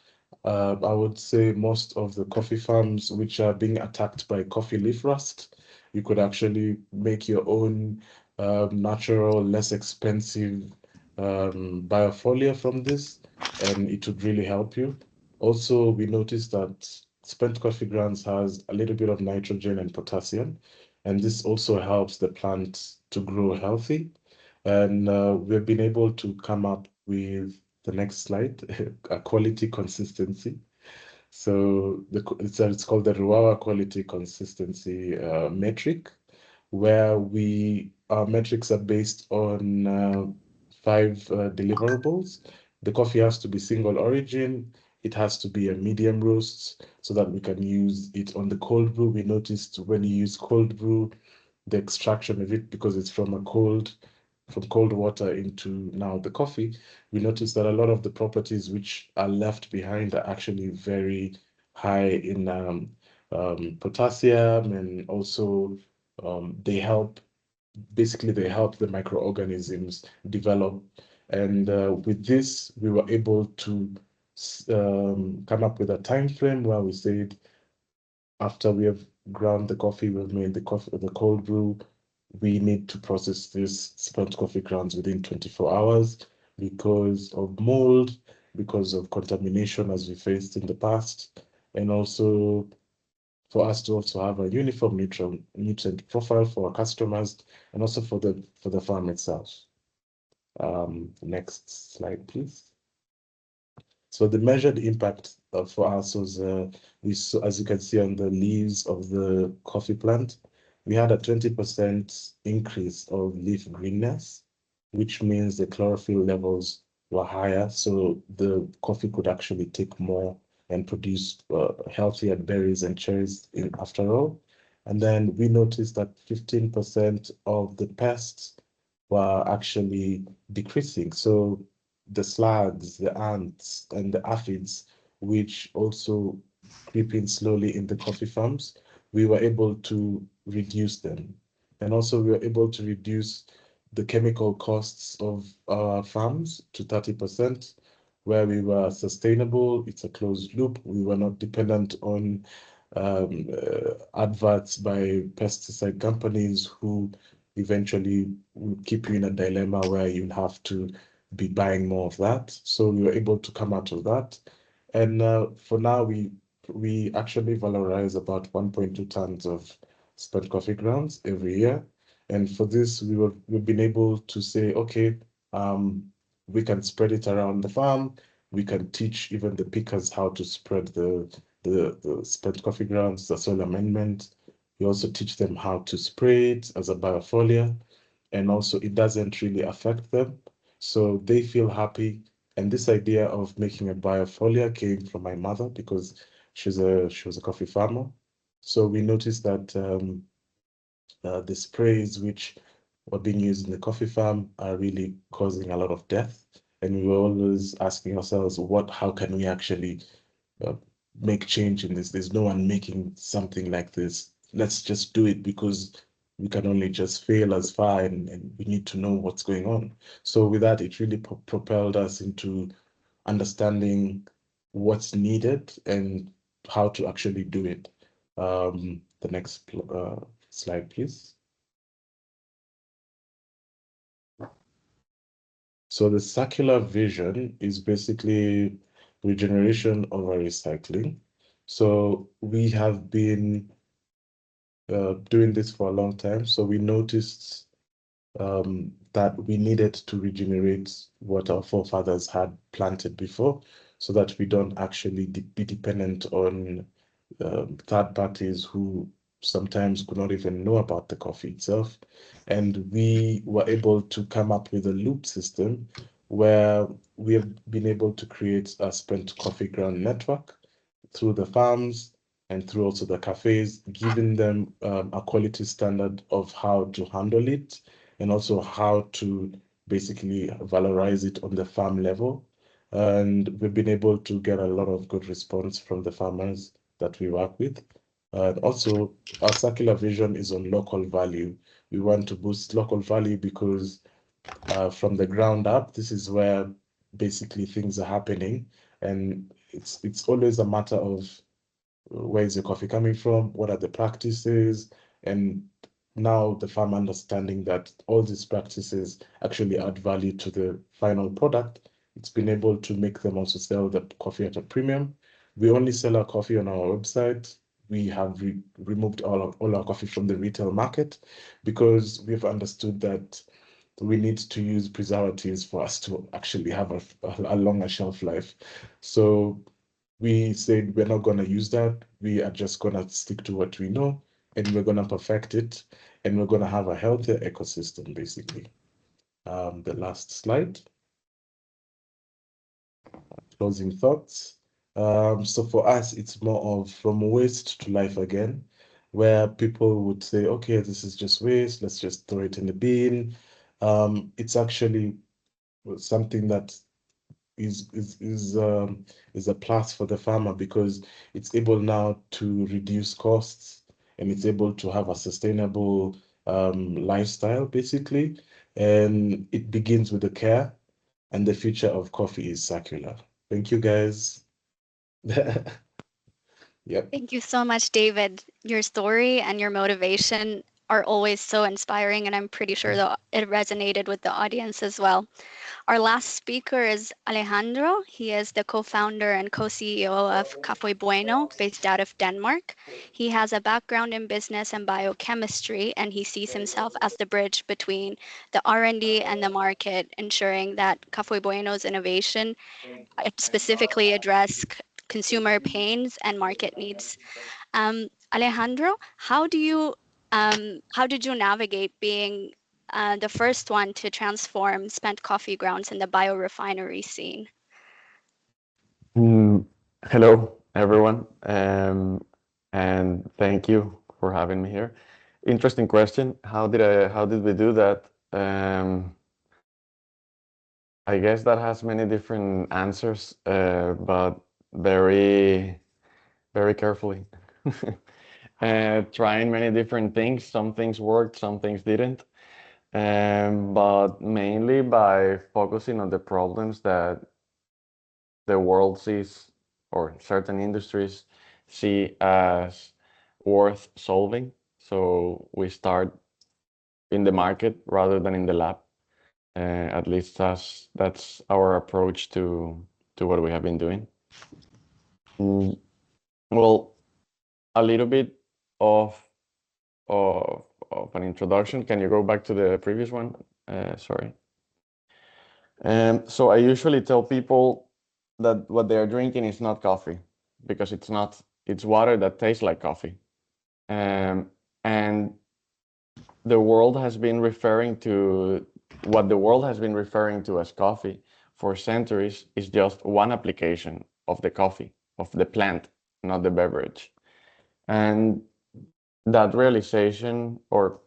I would say most of the coffee farms which are being attacked by coffee leaf rust, you could actually make your own natural, less expensive biofoliar from this, and it would really help you. Also, we noticed that spent coffee grounds has a little bit of nitrogen and potassium, and this also helps the plant to grow healthy. And we've been able to come up with the next slide, a quality consistency. So it's called the Ruawa quality consistency metric, where our metrics are based on 5 deliverables. The coffee has to be single origin. It has to be a medium roast so that we can use it on the cold brew. We noticed when you use cold brew, the extraction of it, because it's from cold water into now the coffee, we noticed that a lot of the properties which are left behind are actually very high in potassium, and also they help the microorganisms develop. And with this, we were able to come up with a time frame where we said, after we have ground the coffee, we've made the cold brew, we need to process this spent coffee grounds within 24 hours because of mold, because of contamination as we faced in the past, and also for us to also have a uniform nutrient profile for our customers and also for the farm itself. Next slide, please. So the measured impact for us was, we saw, as you can see on the leaves of the coffee plant, we had a 20% increase of leaf greenness, which means the chlorophyll levels were higher, so the coffee could actually take more and produce healthier berries and cherries after all. And then we noticed that 15% of the pests were actually decreasing. So the slugs, the ants, and the aphids, which also creep in slowly in the coffee farms, we were able to reduce them. And also we were able to reduce the chemical costs of our farms to 30%, where we were sustainable. It's a closed loop. We were not dependent on adverts by pesticide companies who eventually will keep you in a dilemma where you'll have to be buying more of that. So we were able to come out of that. And for now, we actually valorize about 1.2 tons of spent coffee grounds every year. And for this, we've been able to say, okay, we can spread it around the farm. We can teach even the pickers how to spread the spent coffee grounds, the soil amendment. We also teach them how to spray it as a biofoliar, and also it doesn't really affect them. So they feel happy. And this idea of making a biofoliar came from my mother because she was a coffee farmer. So we noticed that the sprays which were being used in the coffee farm are really causing a lot of death. And we were always asking ourselves, how can we actually uh, make change in this? There's no one making something like this. Let's just do it because we can only just fail as far, and we need to know what's going on. So with that, it really propelled us into understanding what's needed and how to actually do it. The next slide, please. So the circular vision is basically regeneration over recycling. So we have been doing this for a long time. So we noticed that we needed to regenerate what our forefathers had planted before, so that we don't actually be dependent on third parties who sometimes could not even know about the coffee itself. And we were able to come up with a loop system where we have been able to create a spent coffee ground network through the farms and through also the cafes, giving them a quality standard of how to handle it and also how to basically valorize it on the farm level. And we've been able to get a lot of good response from the farmers that we work with. And also, our circular vision is on local value. We want to boost local value because from the ground up, this is where basically things are happening. And it's always a matter of where is your coffee coming from? What are the practices? And now the farmer understanding that all these practices actually add value to the final product, it's been able to make them also sell the coffee at a premium. We only sell our coffee on our website. We have removed all our coffee from the retail market because we've understood that we need to use preservatives for us to actually have a longer shelf life. So we said we're not going to use that. We are just going to stick to what we know, and we're going to perfect it, and we're going to have a healthier ecosystem, basically. The last slide, closing thoughts. So for us, it's more of from waste to life again, where people would say, okay, this is just waste, let's just throw it in the bin. It's actually something that is is is um, is a plus for the farmer because it's able now to reduce costs, and it's able to have a sustainable lifestyle basically. And it begins with the care, and the future of coffee is circular. Thank you, guys. Yep. Thank you so much, David. Your story and your motivation are always so inspiring, and I'm pretty sure that it resonated with the audience as well. Our last speaker is Alejandro. He is the co-founder and co-CEO of Café Bueno, based out of Denmark. He has a background in business and biochemistry, and he sees himself as the bridge between the R&D and the market, ensuring that Café Bueno's innovation specifically address consumer pains and market needs. Alejandro, how did you navigate being the first one to transform spent coffee grounds in the biorefinery scene? Mm, Hello, everyone, and thank you for having me here. Interesting question. How did we do that? I guess that has many different answers, but very, very carefully. Trying many different things. Some things worked, some things didn't. But mainly by focusing on the problems that the world sees, or certain industries see as worth solving. So we start in the market rather than in the lab. At least that's our approach to what we have been doing. Mm, well, a little bit of, of an introduction. Can you go back to the previous one? Sorry. So I usually tell people that what they are drinking is not coffee, because it's not, it's water that tastes like coffee. And the world has been referring to, what the world has been referring to as coffee for centuries is just one application of the coffee, of the plant, not the beverage. And that realization, or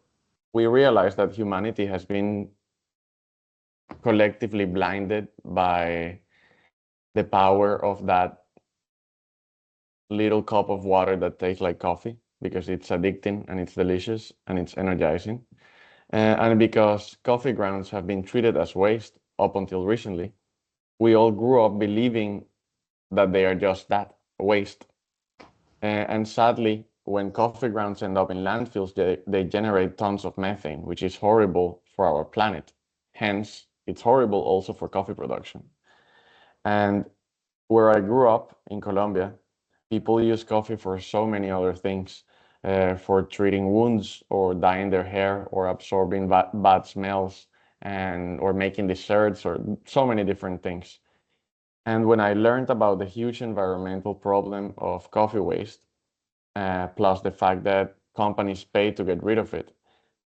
we realize that humanity has been collectively blinded by the power of that little cup of water that tastes like coffee, because it's addicting and it's delicious and it's energizing. And because coffee grounds have been treated as waste up until recently, we all grew up believing that they are just that, waste. And sadly, when coffee grounds end up in landfills, they generate tons of methane, which is horrible for our planet. Hence, it's horrible also for coffee production. And where I grew up in Colombia, people use coffee for so many other things, for treating wounds or dyeing their hair or absorbing bad smells, and or making desserts, or so many different things. And when I learned about the huge environmental problem of coffee waste, plus the fact that companies pay to get rid of it,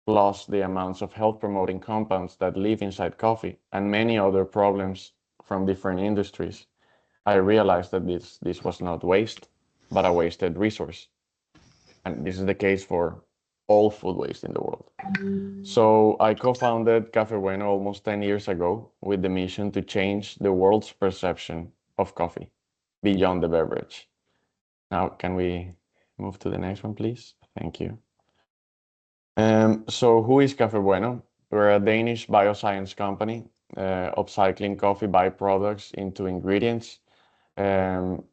plus the amounts of health promoting compounds that live inside coffee, and many other problems from different industries, I realized that this was not waste, but a wasted resource. And this is the case for all food waste in the world. So I co-founded Café Bueno almost 10 years ago with the mission to change the world's perception of coffee beyond the beverage. Now, can we move to the next one, please? Thank you. So who is Café Bueno? We're a Danish bioscience company, upcycling coffee byproducts into ingredients, um,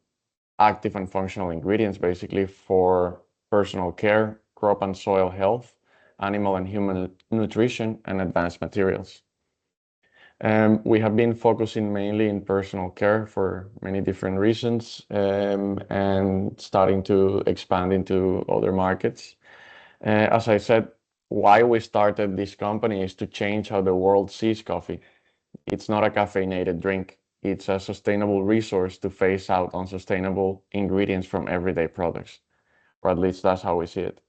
active and functional ingredients, basically, for personal care, crop and soil health, animal and human nutrition, and advanced materials. We have been focusing mainly in personal care for many different reasons, and starting to expand into other markets. As I said, why we started this company is to change how the world sees coffee. It's not a caffeinated drink. It's a sustainable resource to phase out unsustainable ingredients from everyday products, or at least that's how we see it.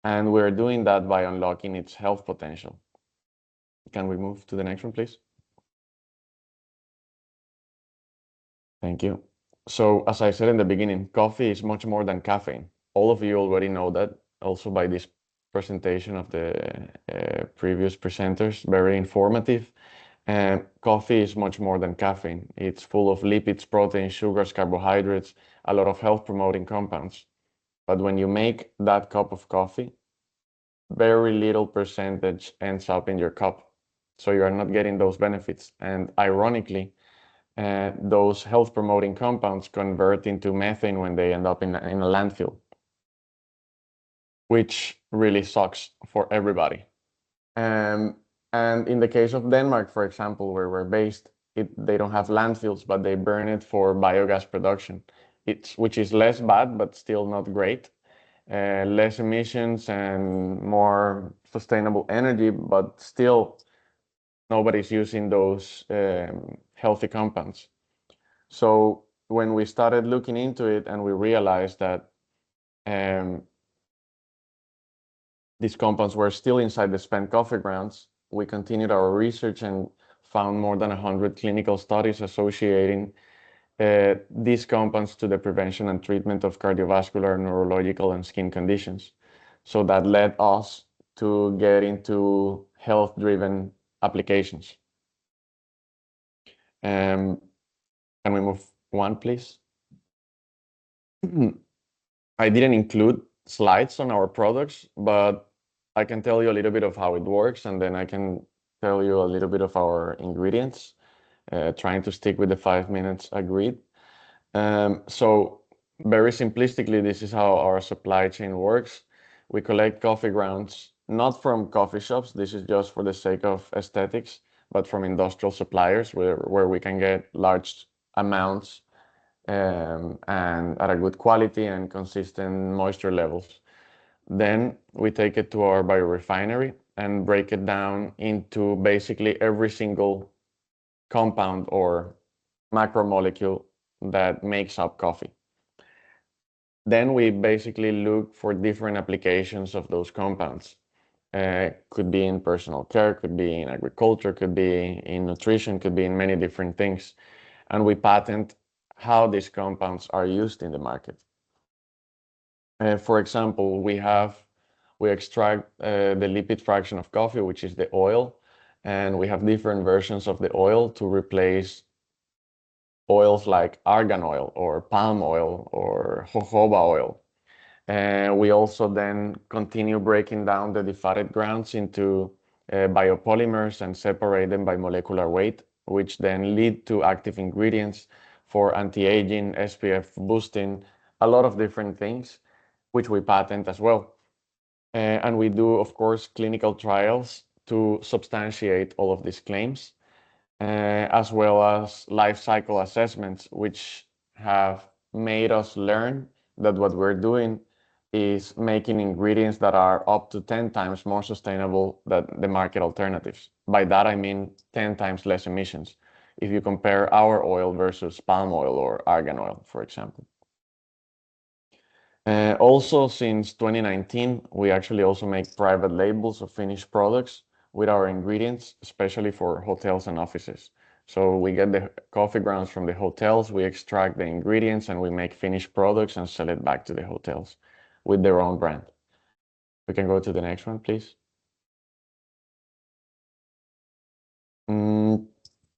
And we're doing that by unlocking its health potential. Can we move to the next one, please? Thank you. So, as I said in the beginning, coffee is much more than caffeine. All of you already know that, also by this presentation of the previous presenters, very informative. Coffee is much more than caffeine. It's full of lipids, proteins, sugars, carbohydrates, a lot of health promoting compounds. But when you make that cup of coffee, very little percentage ends up in your cup. So you are not getting those benefits. And ironically, those health promoting compounds convert into methane when they end up in a landfill, which really sucks for everybody. And in the case of Denmark, for example, where we're based, they don't have landfills, but they burn it for biogas production. Which is less bad, but still not great. Less emissions and more sustainable energy, but still nobody's using those healthy compounds. So when we started looking into it and we realized that these compounds were still inside the spent coffee grounds, we continued our research and found more than 100 clinical studies associating these compounds to the prevention and treatment of cardiovascular, neurological, and skin conditions. So that led us to get into health-driven applications. Can we move one, please? I didn't include slides on our products, but I can tell you a little bit of how it works, and then I can tell you a little bit of our ingredients, trying to stick with the 5 minutes agreed. So very simplistically, this is how our supply chain works. We collect coffee grounds, not from coffee shops. This is just for the sake of aesthetics, but from industrial suppliers where we can get large amounts and at a good quality and consistent moisture levels. Then we take it to our biorefinery and break it down into basically every single compound or macromolecule that makes up coffee. Then we basically look for different applications of those compounds. Could be in personal care, could be in agriculture, could be in nutrition, could be in many different things. And we patent how these compounds are used in the market. For example, we extract the lipid fraction of coffee, which is the oil, and we have different versions of the oil to replace oils like argan oil or palm oil or jojoba oil. We also then continue breaking down the defatted grounds into biopolymers and separate them by molecular weight, which then lead to active ingredients for anti-aging, SPF boosting, a lot of different things, which we patent as well. And we do, of course, clinical trials to substantiate all of these claims, as well as life cycle assessments, which have made us learn that what we're doing is making ingredients that are up to 10 times more sustainable than the market alternatives. By that, I mean 10 times less emissions if you compare our oil versus palm oil or argan oil, for example. Also, since 2019, we actually also make private labels of finished products with our ingredients, especially for hotels and offices. So we get the coffee grounds from the hotels, we extract the ingredients, and we make finished products and sell it back to the hotels with their own brand. We can go to the next one, please.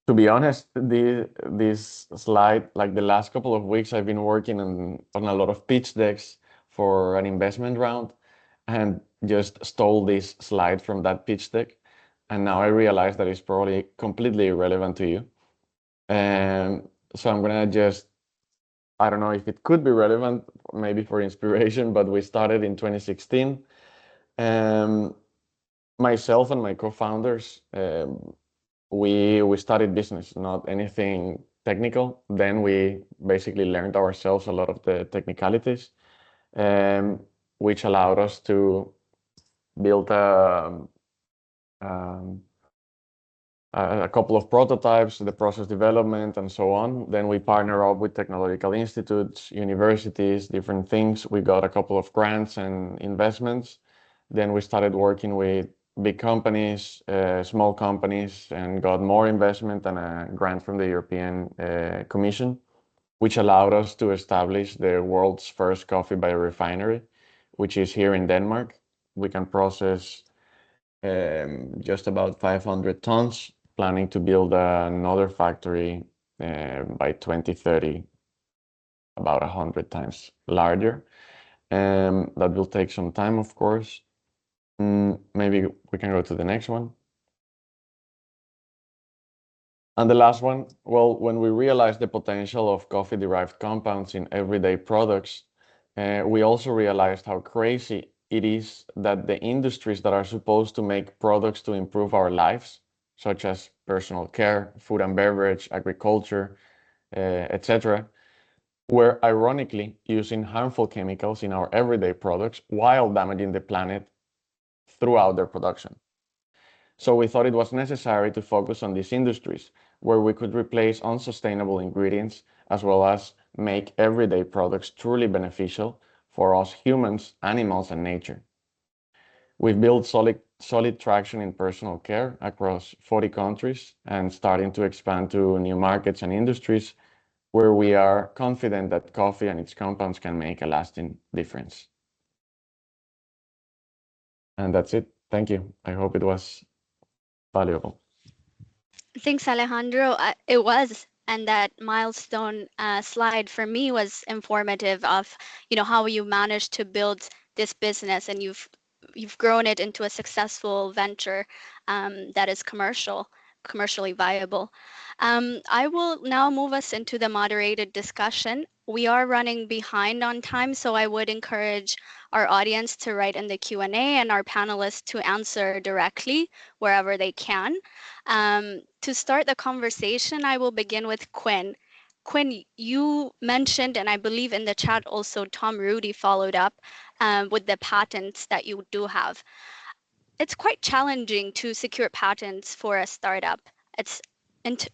To be honest, this slide, like the last couple of weeks, I've been working on a lot of pitch decks for an investment round and just stole this slide from that pitch deck. And now I realize that it's probably completely irrelevant to you. And so I'm gonna just, I don't know if it could be relevant, maybe for inspiration, but we started in 2016. Myself and my co-founders, we studied business, not anything technical. Then we basically learned ourselves a lot of the technicalities, which allowed us to build a couple of prototypes, the process development, and so on. Then we partner up with technological institutes, universities, different things. We got a couple of grants and investments. Then we started working with big companies, small companies, and got more investment and a grant from the European Commission, which allowed us to establish the world's first coffee biorefinery, which is here in Denmark. We can process just about 500 tons, planning to build another factory by 2030, about 100 times larger. That will take some time, of course. Maybe we can go to the next one. And the last one, well, when we realized the potential of coffee-derived compounds in everyday products, we also realized how crazy it is that the industries that are supposed to make products to improve our lives, such as personal care, food and beverage, agriculture, etc., were ironically using harmful chemicals in our everyday products while damaging the planet throughout their production. So we thought it was necessary to focus on these industries where we could replace unsustainable ingredients as well as make everyday products truly beneficial for us humans, animals, and nature. We've built solid traction in personal care across 40 countries and starting to expand to new markets and industries where we are confident that coffee and its compounds can make a lasting difference. And that's it. Thank you. I hope it was valuable. Thanks, Alejandro. It was, and that milestone slide for me was informative of, how you managed to build this business, and you've grown it into a successful venture that is commercially viable. I will now move us into the moderated discussion. We are running behind on time, so I would encourage our audience to write in the Q&A and our panelists to answer directly wherever they can. To start the conversation, I will begin with Quinn. Quinn, you mentioned, and I believe in the chat also, Tom Rudy followed up with the patents that you do have. It's quite challenging to secure patents for a startup. It's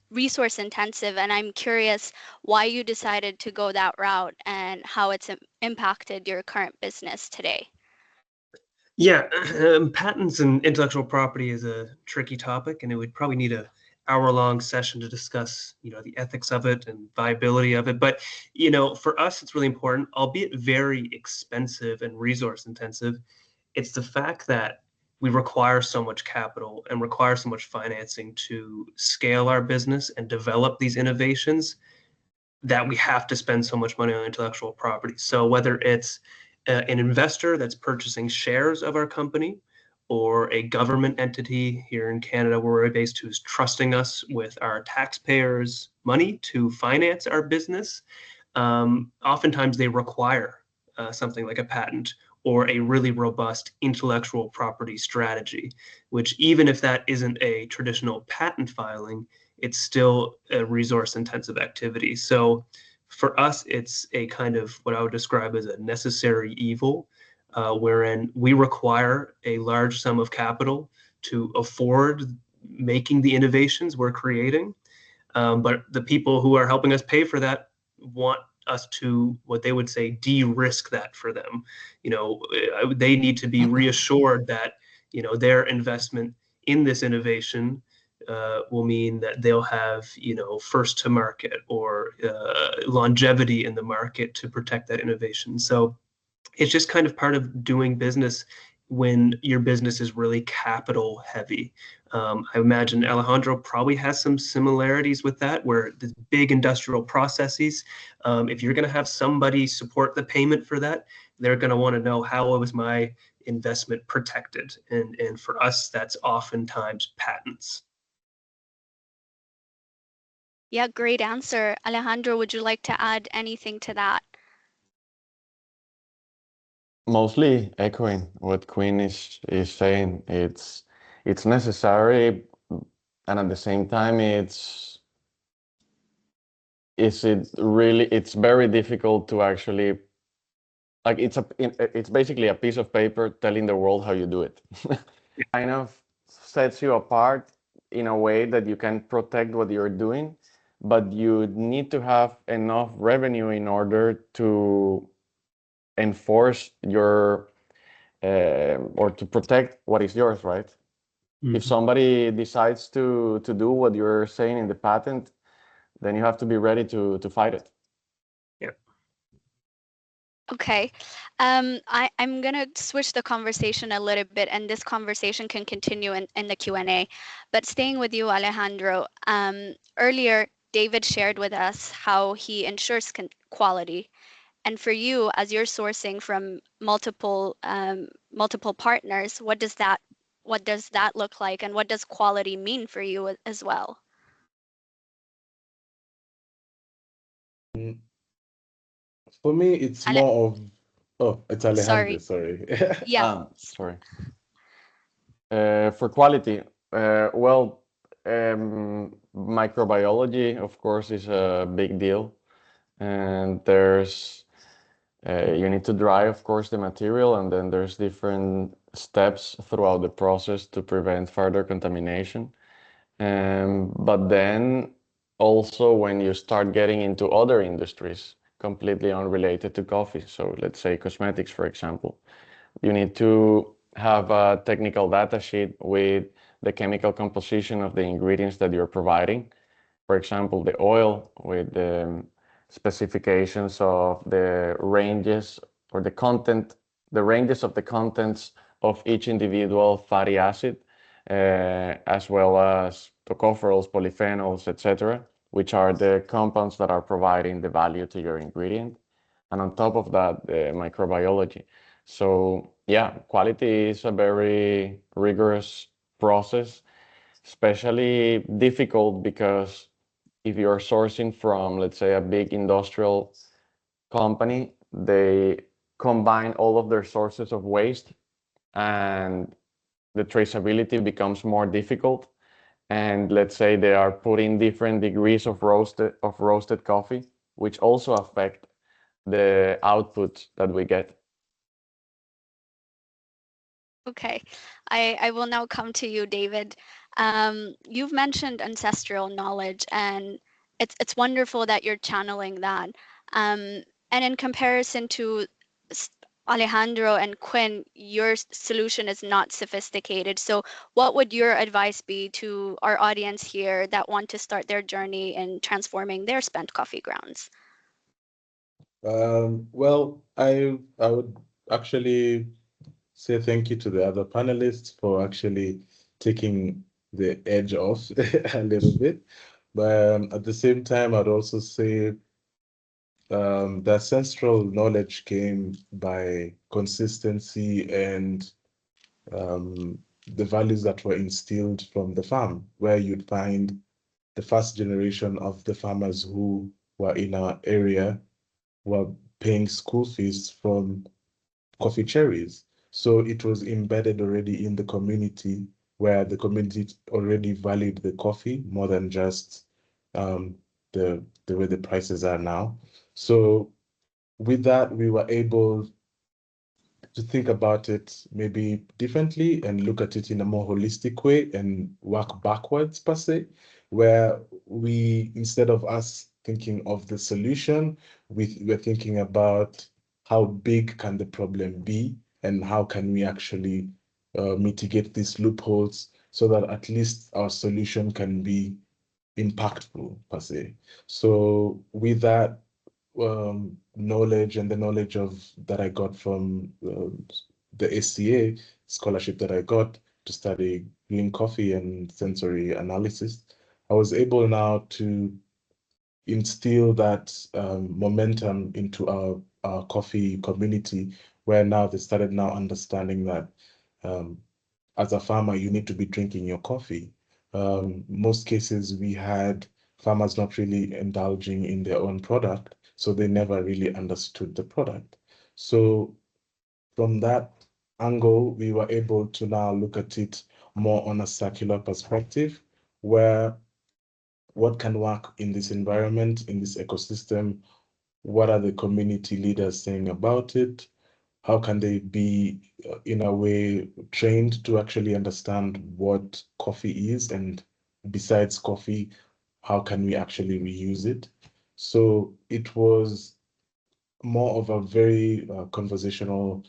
resource intensive, and I'm curious why you decided to go that route and how it's impacted your current business today. Yeah, patents and intellectual property is a tricky topic, and it would probably need a hour-long session to discuss, the ethics of it and viability of it. But, for us, it's really important, albeit very expensive and resource intensive. It's the fact that we require so much capital and require so much financing to scale our business and develop these innovations that we have to spend so much money on intellectual property. So whether it's an investor that's purchasing shares of our company, or a government entity here in Canada where we're based who's trusting us with our taxpayers' money to finance our business, oftentimes they require something like a patent or a really robust intellectual property strategy, which even if that isn't a traditional patent filing, it's still a resource intensive activity. So for us, it's a kind of what I would describe as a necessary evil, wherein we require a large sum of capital to afford making the innovations we're creating. But the people who are helping us pay for that want us to, what they would say, de-risk that for them. They need to be reassured that, their investment in this innovation will mean that they'll have, first to market or longevity in the market to protect that innovation. So it's just kind of part of doing business when your business is really capital heavy. I imagine Alejandro probably has some similarities with that, where the big industrial processes, if you're going to have somebody support the payment for that, they're going to want to know, how was my investment protected? And for us, that's oftentimes patents. Yeah, great answer. Alejandro, would you like to add anything to that? Mostly echoing what Quinn is saying. It's necessary, and at the same time, it's very difficult to actually, like, it's basically a piece of paper telling the world how you do it. Kind of sets you apart in a way that you can protect what you're doing, but you need to have enough revenue in order to enforce your or to protect what is yours, right? Mm-hmm. If somebody decides to do what you're saying in the patent, then you have to be ready to fight it. Yeah. Okay, I'm going to switch the conversation a little bit, and this conversation can continue in the Q&A. But staying with you, Alejandro, earlier, David shared with us how he ensures quality. And for you, as you're sourcing from multiple partners, what does that look like, and what does quality mean for you as well? For me, it's more of, it's Alejandro, Sorry. sorry. Yeah. Sorry. For quality, well, microbiology, of course, is a big deal. And you need to dry, of course, the material, and then there's different steps throughout the process to prevent further contamination. But then also when you start getting into other industries completely unrelated to coffee, so let's say cosmetics, for example, you need to have a technical data sheet with the chemical composition of the ingredients that you're providing. For example, the oil with the specifications of the ranges or the ranges of the contents of each individual fatty acid, as well as tocopherols, polyphenols, etc., which are the compounds that are providing the value to your ingredient. And on top of that, the microbiology. So yeah, quality is a very rigorous process, especially difficult because if you're sourcing from, let's say, a big industrial company, they combine all of their sources of waste, and the traceability becomes more difficult. and let's say they are putting different degrees of roasted coffee, which also affect the output that we get. Okay, I will now come to you, David. You've mentioned ancestral knowledge, and it's wonderful that you're channeling that. And in comparison to Alejandro and Quinn, your solution is not sophisticated. So what would your advice be to our audience here that want to start their journey in transforming their spent coffee grounds? Well, I would actually say thank you to the other panelists for actually taking the edge off a little bit. But at the same time, I'd also say the ancestral knowledge came by consistency and the values that were instilled from the farm, where you'd find the first generation of the farmers who were in our area were paying school fees from coffee cherries. So it was embedded already in the community where the community already valued the coffee more than just the way the prices are now. So with that, we were able to think about it maybe differently and look at it in a more holistic way and work backwards per se, where we, instead of us thinking of the solution, we're thinking about how big can the problem be and how can we actually mitigate these loopholes so that at least our solution can be impactful per se. So with that, knowledge and the knowledge of that I got from the SCA scholarship that I got to study green coffee and sensory analysis, I was able now to instill that momentum into our coffee community, where now they started now understanding that as a farmer, you need to be drinking your coffee. Most cases, we had farmers not really indulging in their own product, so they never really understood the product. So from that angle, we were able to now look at it more on a circular perspective, where what can work in this environment, in this ecosystem, what are the community leaders saying about it? How can they be, in a way, trained to actually understand what coffee is? And besides coffee, how can we actually reuse it? So it was more of a very conversational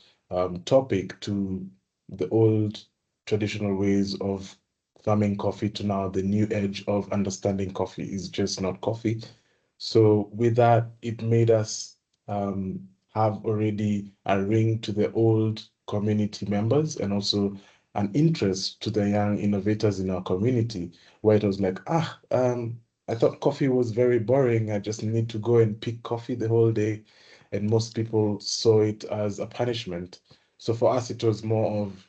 topic to the old traditional ways of farming coffee to now the new edge of understanding coffee is just not coffee. So with that, it made us have already a ring to the old community members and also an interest to the young innovators in our community, where it was like, I thought coffee was very boring. I just need to go and pick coffee the whole day. And most people saw it as a punishment. So for us, it was more of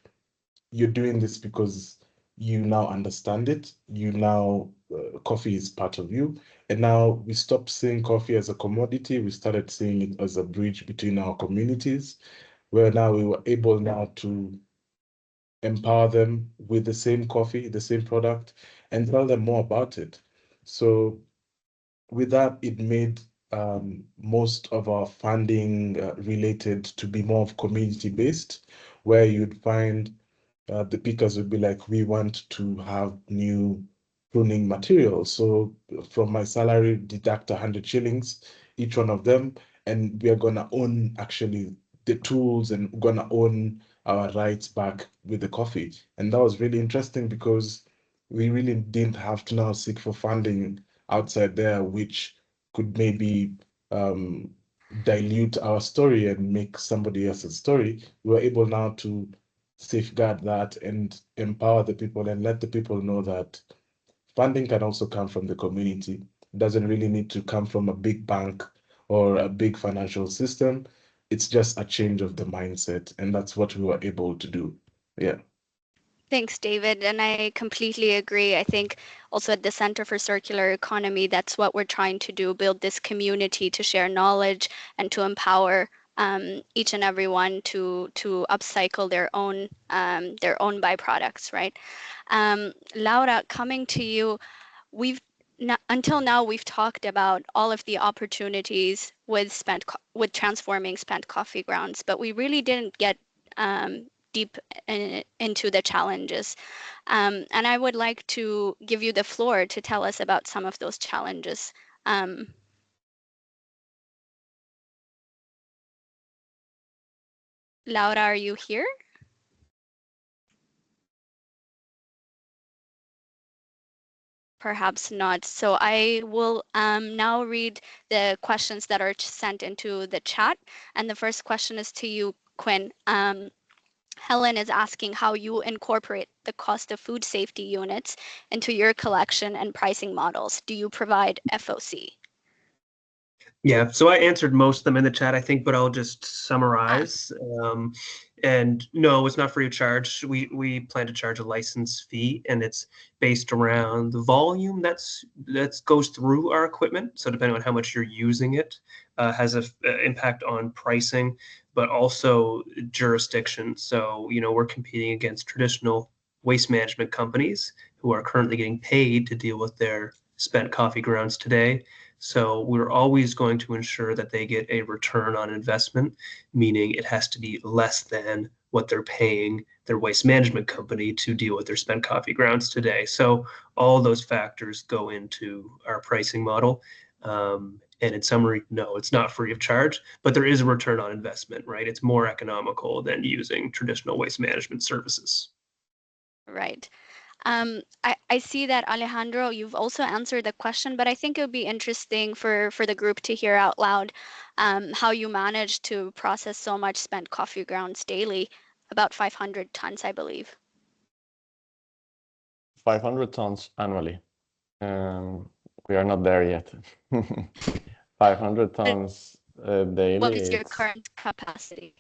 you're doing this because you now understand it. You now, coffee is part of you. And now we stopped seeing coffee as a commodity. We started seeing it as a bridge between our communities, where now we were able now to empower them with the same coffee, the same product, and tell them more about it. So with that, it made most of our funding related to be more of community based, where you'd find the pickers would be like, we want to have new pruning materials. So from my salary, deduct 100 shillings, each one of them, and we are gonna own actually the tools and gonna own our rights back with the coffee. And that was really interesting because we really didn't have to now seek for funding outside there, which could maybe dilute our story and make somebody else's story. We were able now to safeguard that and empower the people and let the people know that funding can also come from the community. It doesn't really need to come from a big bank or a big financial system. It's just a change of the mindset. And that's what we were able to do. Yeah. Thanks, David. And I completely agree. I think also at the Center for Circular Economy, that's what we're trying to do, build this community to share knowledge and to empower each and every one to upcycle their own byproducts, right? Laura, coming to you, until now we've talked about all of the opportunities with transforming spent coffee grounds, but we really didn't get deep into the challenges. And I would like to give you the floor to tell us about some of those challenges. Laura, are you here? Perhaps not. So I will now read the questions that are sent into the chat. And the first question is to you, Quinn. Helen is asking how you incorporate the cost of food safety units into your collection and pricing models. Do you provide FOC? Yeah, so I answered most of them in the chat, I think, but I'll just summarize. And no, it's not free of charge. We plan to charge a license fee, and it's based around the volume that goes through our equipment. So depending on how much you're using it, has an impact on pricing, but also jurisdiction. So we're competing against traditional waste management companies who are currently getting paid to deal with their spent coffee grounds today. So we're always going to ensure that they get a return on investment, meaning it has to be less than what they're paying their waste management company to deal with their spent coffee grounds today. So all those factors go into our pricing model. And in summary, no, it's not free of charge, but there is a return on investment, right? It's more economical than using traditional waste management services. Right. I see that, Alejandro, you've also answered the question, but I think it would be interesting for the group to hear out loud how you manage to process so much spent coffee grounds daily, about 500 tons, I believe. 500 tons annually. We are not there yet. 500 tons daily. What is your current capacity?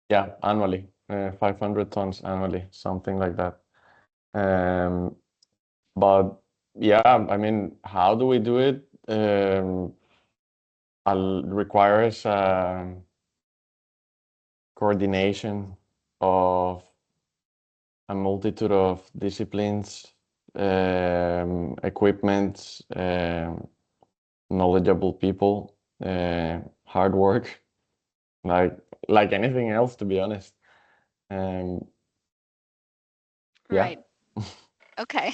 Yeah, annually. 500 tons annually, something like that. But yeah, I mean, how do we do it? Requires coordination of a multitude of disciplines, equipment, knowledgeable people, hard work, like anything else, to be honest. Yeah. Right. Okay.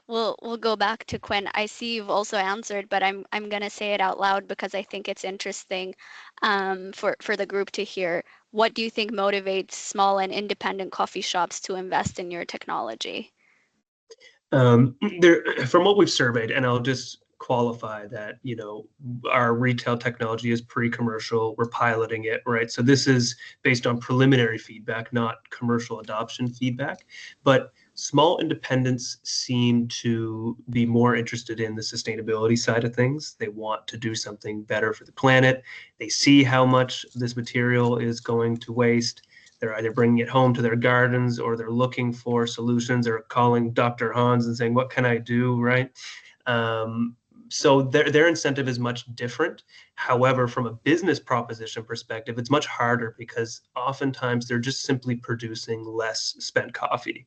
We'll go back to Quinn. I see you've also answered, but I'm gonna say it out loud because I think it's interesting for the group to hear. What do you think motivates small and independent coffee shops to invest in your technology? From what we've surveyed, and I'll just qualify that, our retail technology is pre-commercial. We're piloting it, right? So this is based on preliminary feedback, not commercial adoption feedback. But small independents seem to be more interested in the sustainability side of things. They want to do something better for the planet. They see how much this material is going to waste. They're either bringing it home to their gardens, or they're looking for solutions, or calling Dr. Hans and saying, what can I do, right? So their incentive is much different. However, from a business proposition perspective, it's much harder because oftentimes they're just simply producing less spent coffee.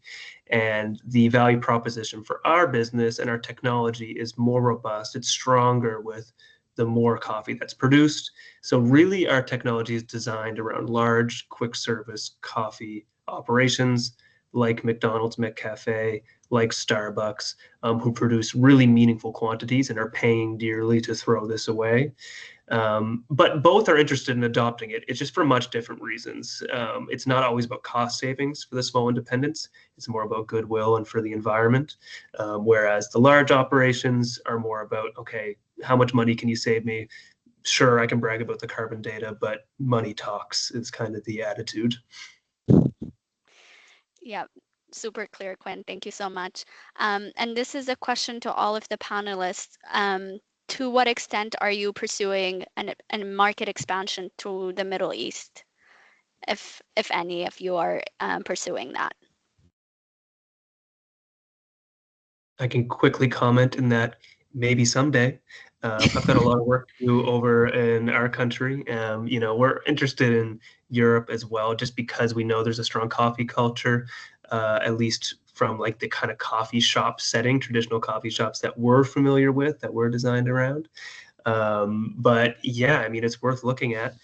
And the value proposition for our business and our technology is more robust. It's stronger with the more coffee that's produced. So really our technology is designed around large quick service coffee operations like McDonald's, McCafe, like Starbucks, who produce really meaningful quantities and are paying dearly to throw this away. But both are interested in adopting it. It's just for much different reasons. It's not always about cost savings for the small independents. It's more about goodwill and for the environment. Whereas the large operations are more about, okay, how much money can you save me? Sure, I can brag about the carbon data, but money talks is kind of the attitude. Yeah, super clear, Quinn. Thank you so much. And this is a question to all of the panelists. To what extent are you pursuing a market expansion to the Middle East, if any, if you are pursuing that? I can quickly comment in that maybe someday. I've got a lot of work to do over in our country. We're interested in Europe as well, just because we know there's a strong coffee culture, at least from like the kind of coffee shop setting, traditional coffee shops that we're familiar with, that we're designed around. But yeah, I mean, it's worth looking at.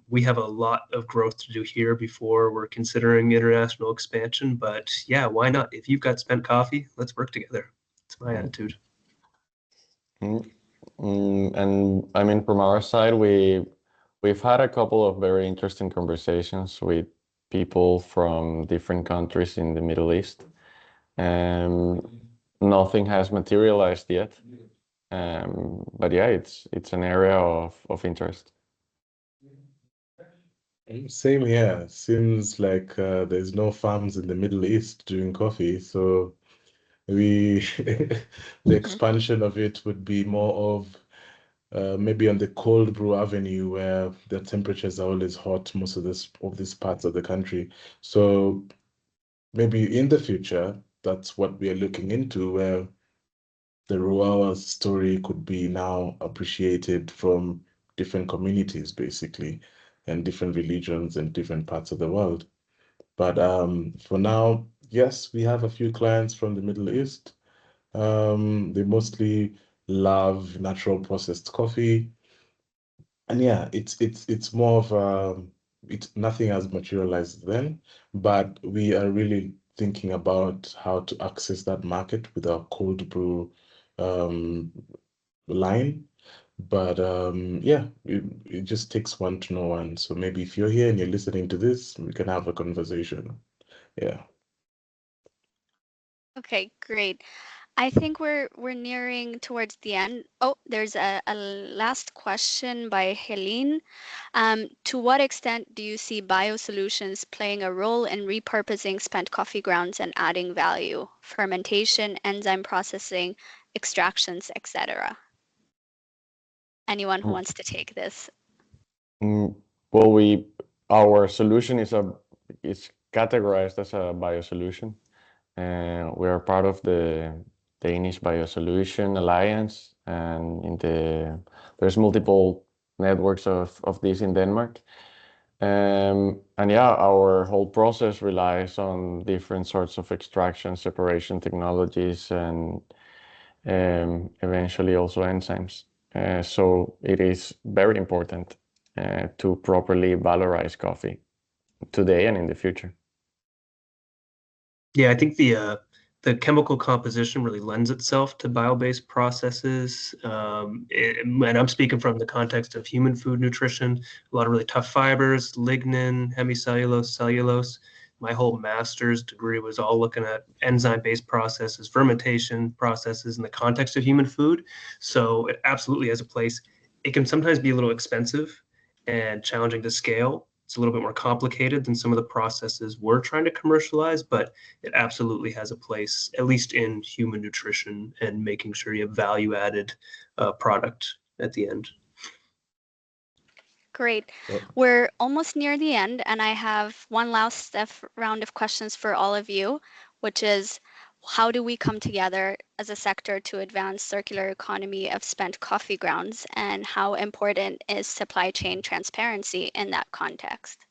We have a lot of growth to do here before we're considering international expansion. But yeah, why not? If you've got spent coffee, let's work together. It's my attitude. And I mean, from our side, we've had a couple of very interesting conversations with people from different countries in the Middle East. Nothing has materialized yet. But yeah, it's an area of interest. Same here. Seems like there's no farms in the Middle East doing coffee, so the expansion of it would be more of maybe on the cold brew avenue where the temperatures are always hot most of these parts of the country. So maybe in the future, that's what we are looking into, where the Ruawa's story could be now appreciated from different communities, basically, and different religions and different parts of the world. But for now, yes, we have a few clients from the Middle East. They mostly love natural processed coffee. And yeah, it's more of nothing has materialized then, but we are really thinking about how to access that market with our cold brew um, line. But yeah, it just takes one to know one. So maybe if you're here and you're listening to this, we can have a conversation. Yeah. Okay, great. I think we're nearing towards the end. Oh, there's a last question by Helene. To what extent do you see biosolutions playing a role in repurposing spent coffee grounds and adding value, fermentation, enzyme processing, extractions, etc.? Anyone who wants to take this? Well, our solution is categorized as a biosolution. We are part of the Danish Biosolution Alliance, and there's multiple networks of this in Denmark. And yeah, our whole process relies on different sorts of extraction, separation technologies, and eventually also enzymes. So it is very important to properly valorize coffee today and in the future. Yeah, I think the chemical composition really lends itself to bio-based processes. And I'm speaking from the context of human food nutrition, a lot of really tough fibers, lignin, hemicellulose, cellulose. My whole master's degree was all looking at enzyme-based processes, fermentation processes in the context of human food. So it absolutely has a place. It can sometimes be a little expensive and challenging to scale. It's a little bit more complicated than some of the processes we're trying to commercialize, but it absolutely has a place, at least in human nutrition and making sure you have value added product at the end. Great. Well, We're almost near the end, and I have one last round of questions for all of you, which is, how do we come together as a sector to advance circular economy of spent coffee grounds, and how important is supply chain transparency in that context?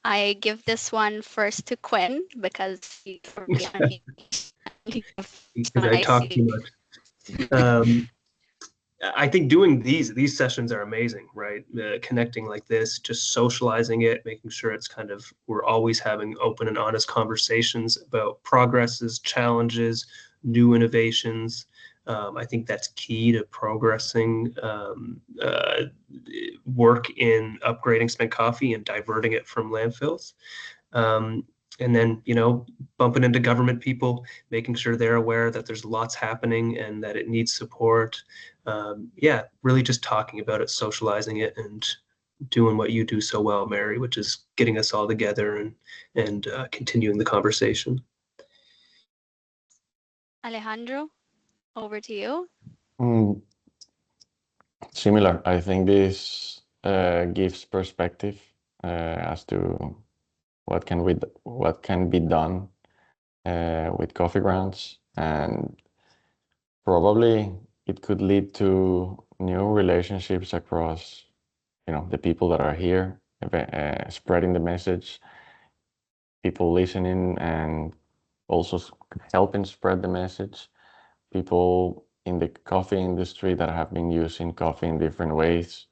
I give this one first to Quinn because Because I talk too much. I think doing these sessions are amazing, right? Connecting like this, just socializing it, making sure it's kind of, we're always having open and honest conversations about progresses, challenges, new innovations. I think that's key to progressing work in upgrading spent coffee and diverting it from landfills. And then, bumping into government people, making sure they're aware that there's lots happening and that it needs support. Yeah, really just talking about it, socializing it, and doing what you do so well, Mary, which is getting us all together and continuing the conversation. Alejandro, over to you. Similar. I think this gives perspective as to what can be done with coffee grounds, and probably it could lead to new relationships across, the people that are here, spreading the message, people listening and also helping spread the message, people in the coffee industry that have been using coffee in different ways,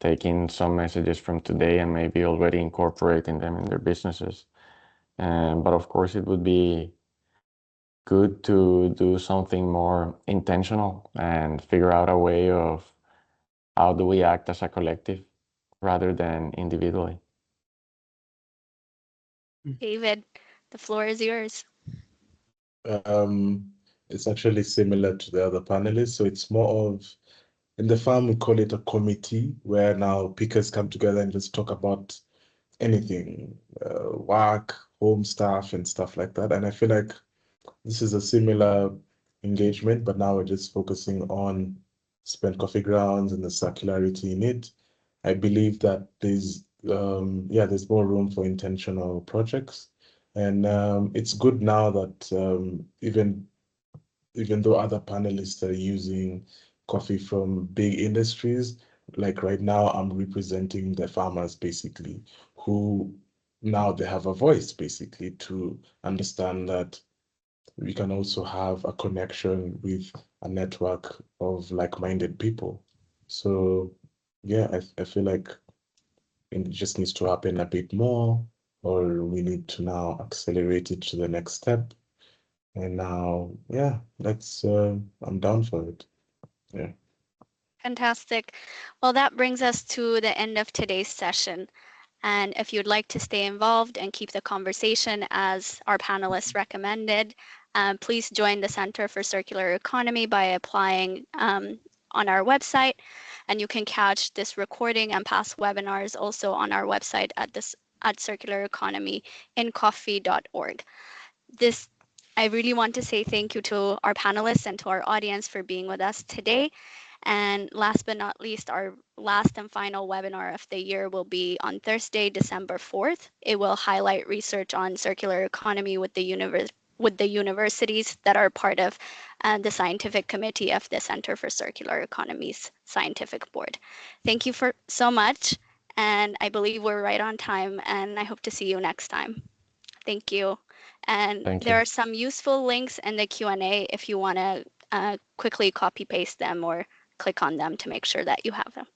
taking some messages from today and maybe already incorporating them in their businesses. But of course, it would be good to do something more intentional and figure out a way of how do we act as a collective rather than individually. David, the floor is yours. It's actually similar to the other panelists. So it's more of, in the farm, we call it a committee, where now pickers come together and just talk about anything, work, home stuff, and stuff like that. And I feel like this is a similar engagement, but now we're just focusing on spent coffee grounds and the circularity in it. I believe that there's more room for intentional projects. And it's good now that even though other panelists are using coffee from big industries, like right now I'm representing the farmers basically, who now they have a voice basically to understand that we can also have a connection with a network of like-minded people. So yeah, I feel like it just needs to happen a bit more, or we need to now accelerate it to the next step. And now, yeah, I'm down for it. Yeah. Fantastic. Well, that brings us to the end of today's session. And if you'd like to stay involved and keep the conversation as our panelists recommended, please join the Center for Circular Economy by applying on our website. And you can catch this recording and past webinars also on our website at circulareconomyincoffee.org. I really want to say thank you to our panelists and to our audience for being with us today. And last but not least, our last and final webinar of the year will be on Thursday, December 4th. It will highlight research on circular economy with the universities that are part of the scientific committee of the Center for Circular Economy's scientific board. Thank you so much. And I believe we're right on time, and I hope to see you next time. Thank you. And Thank there you. are some useful links in the Q&A if you want to quickly copy paste them or click on them to make sure that you have them.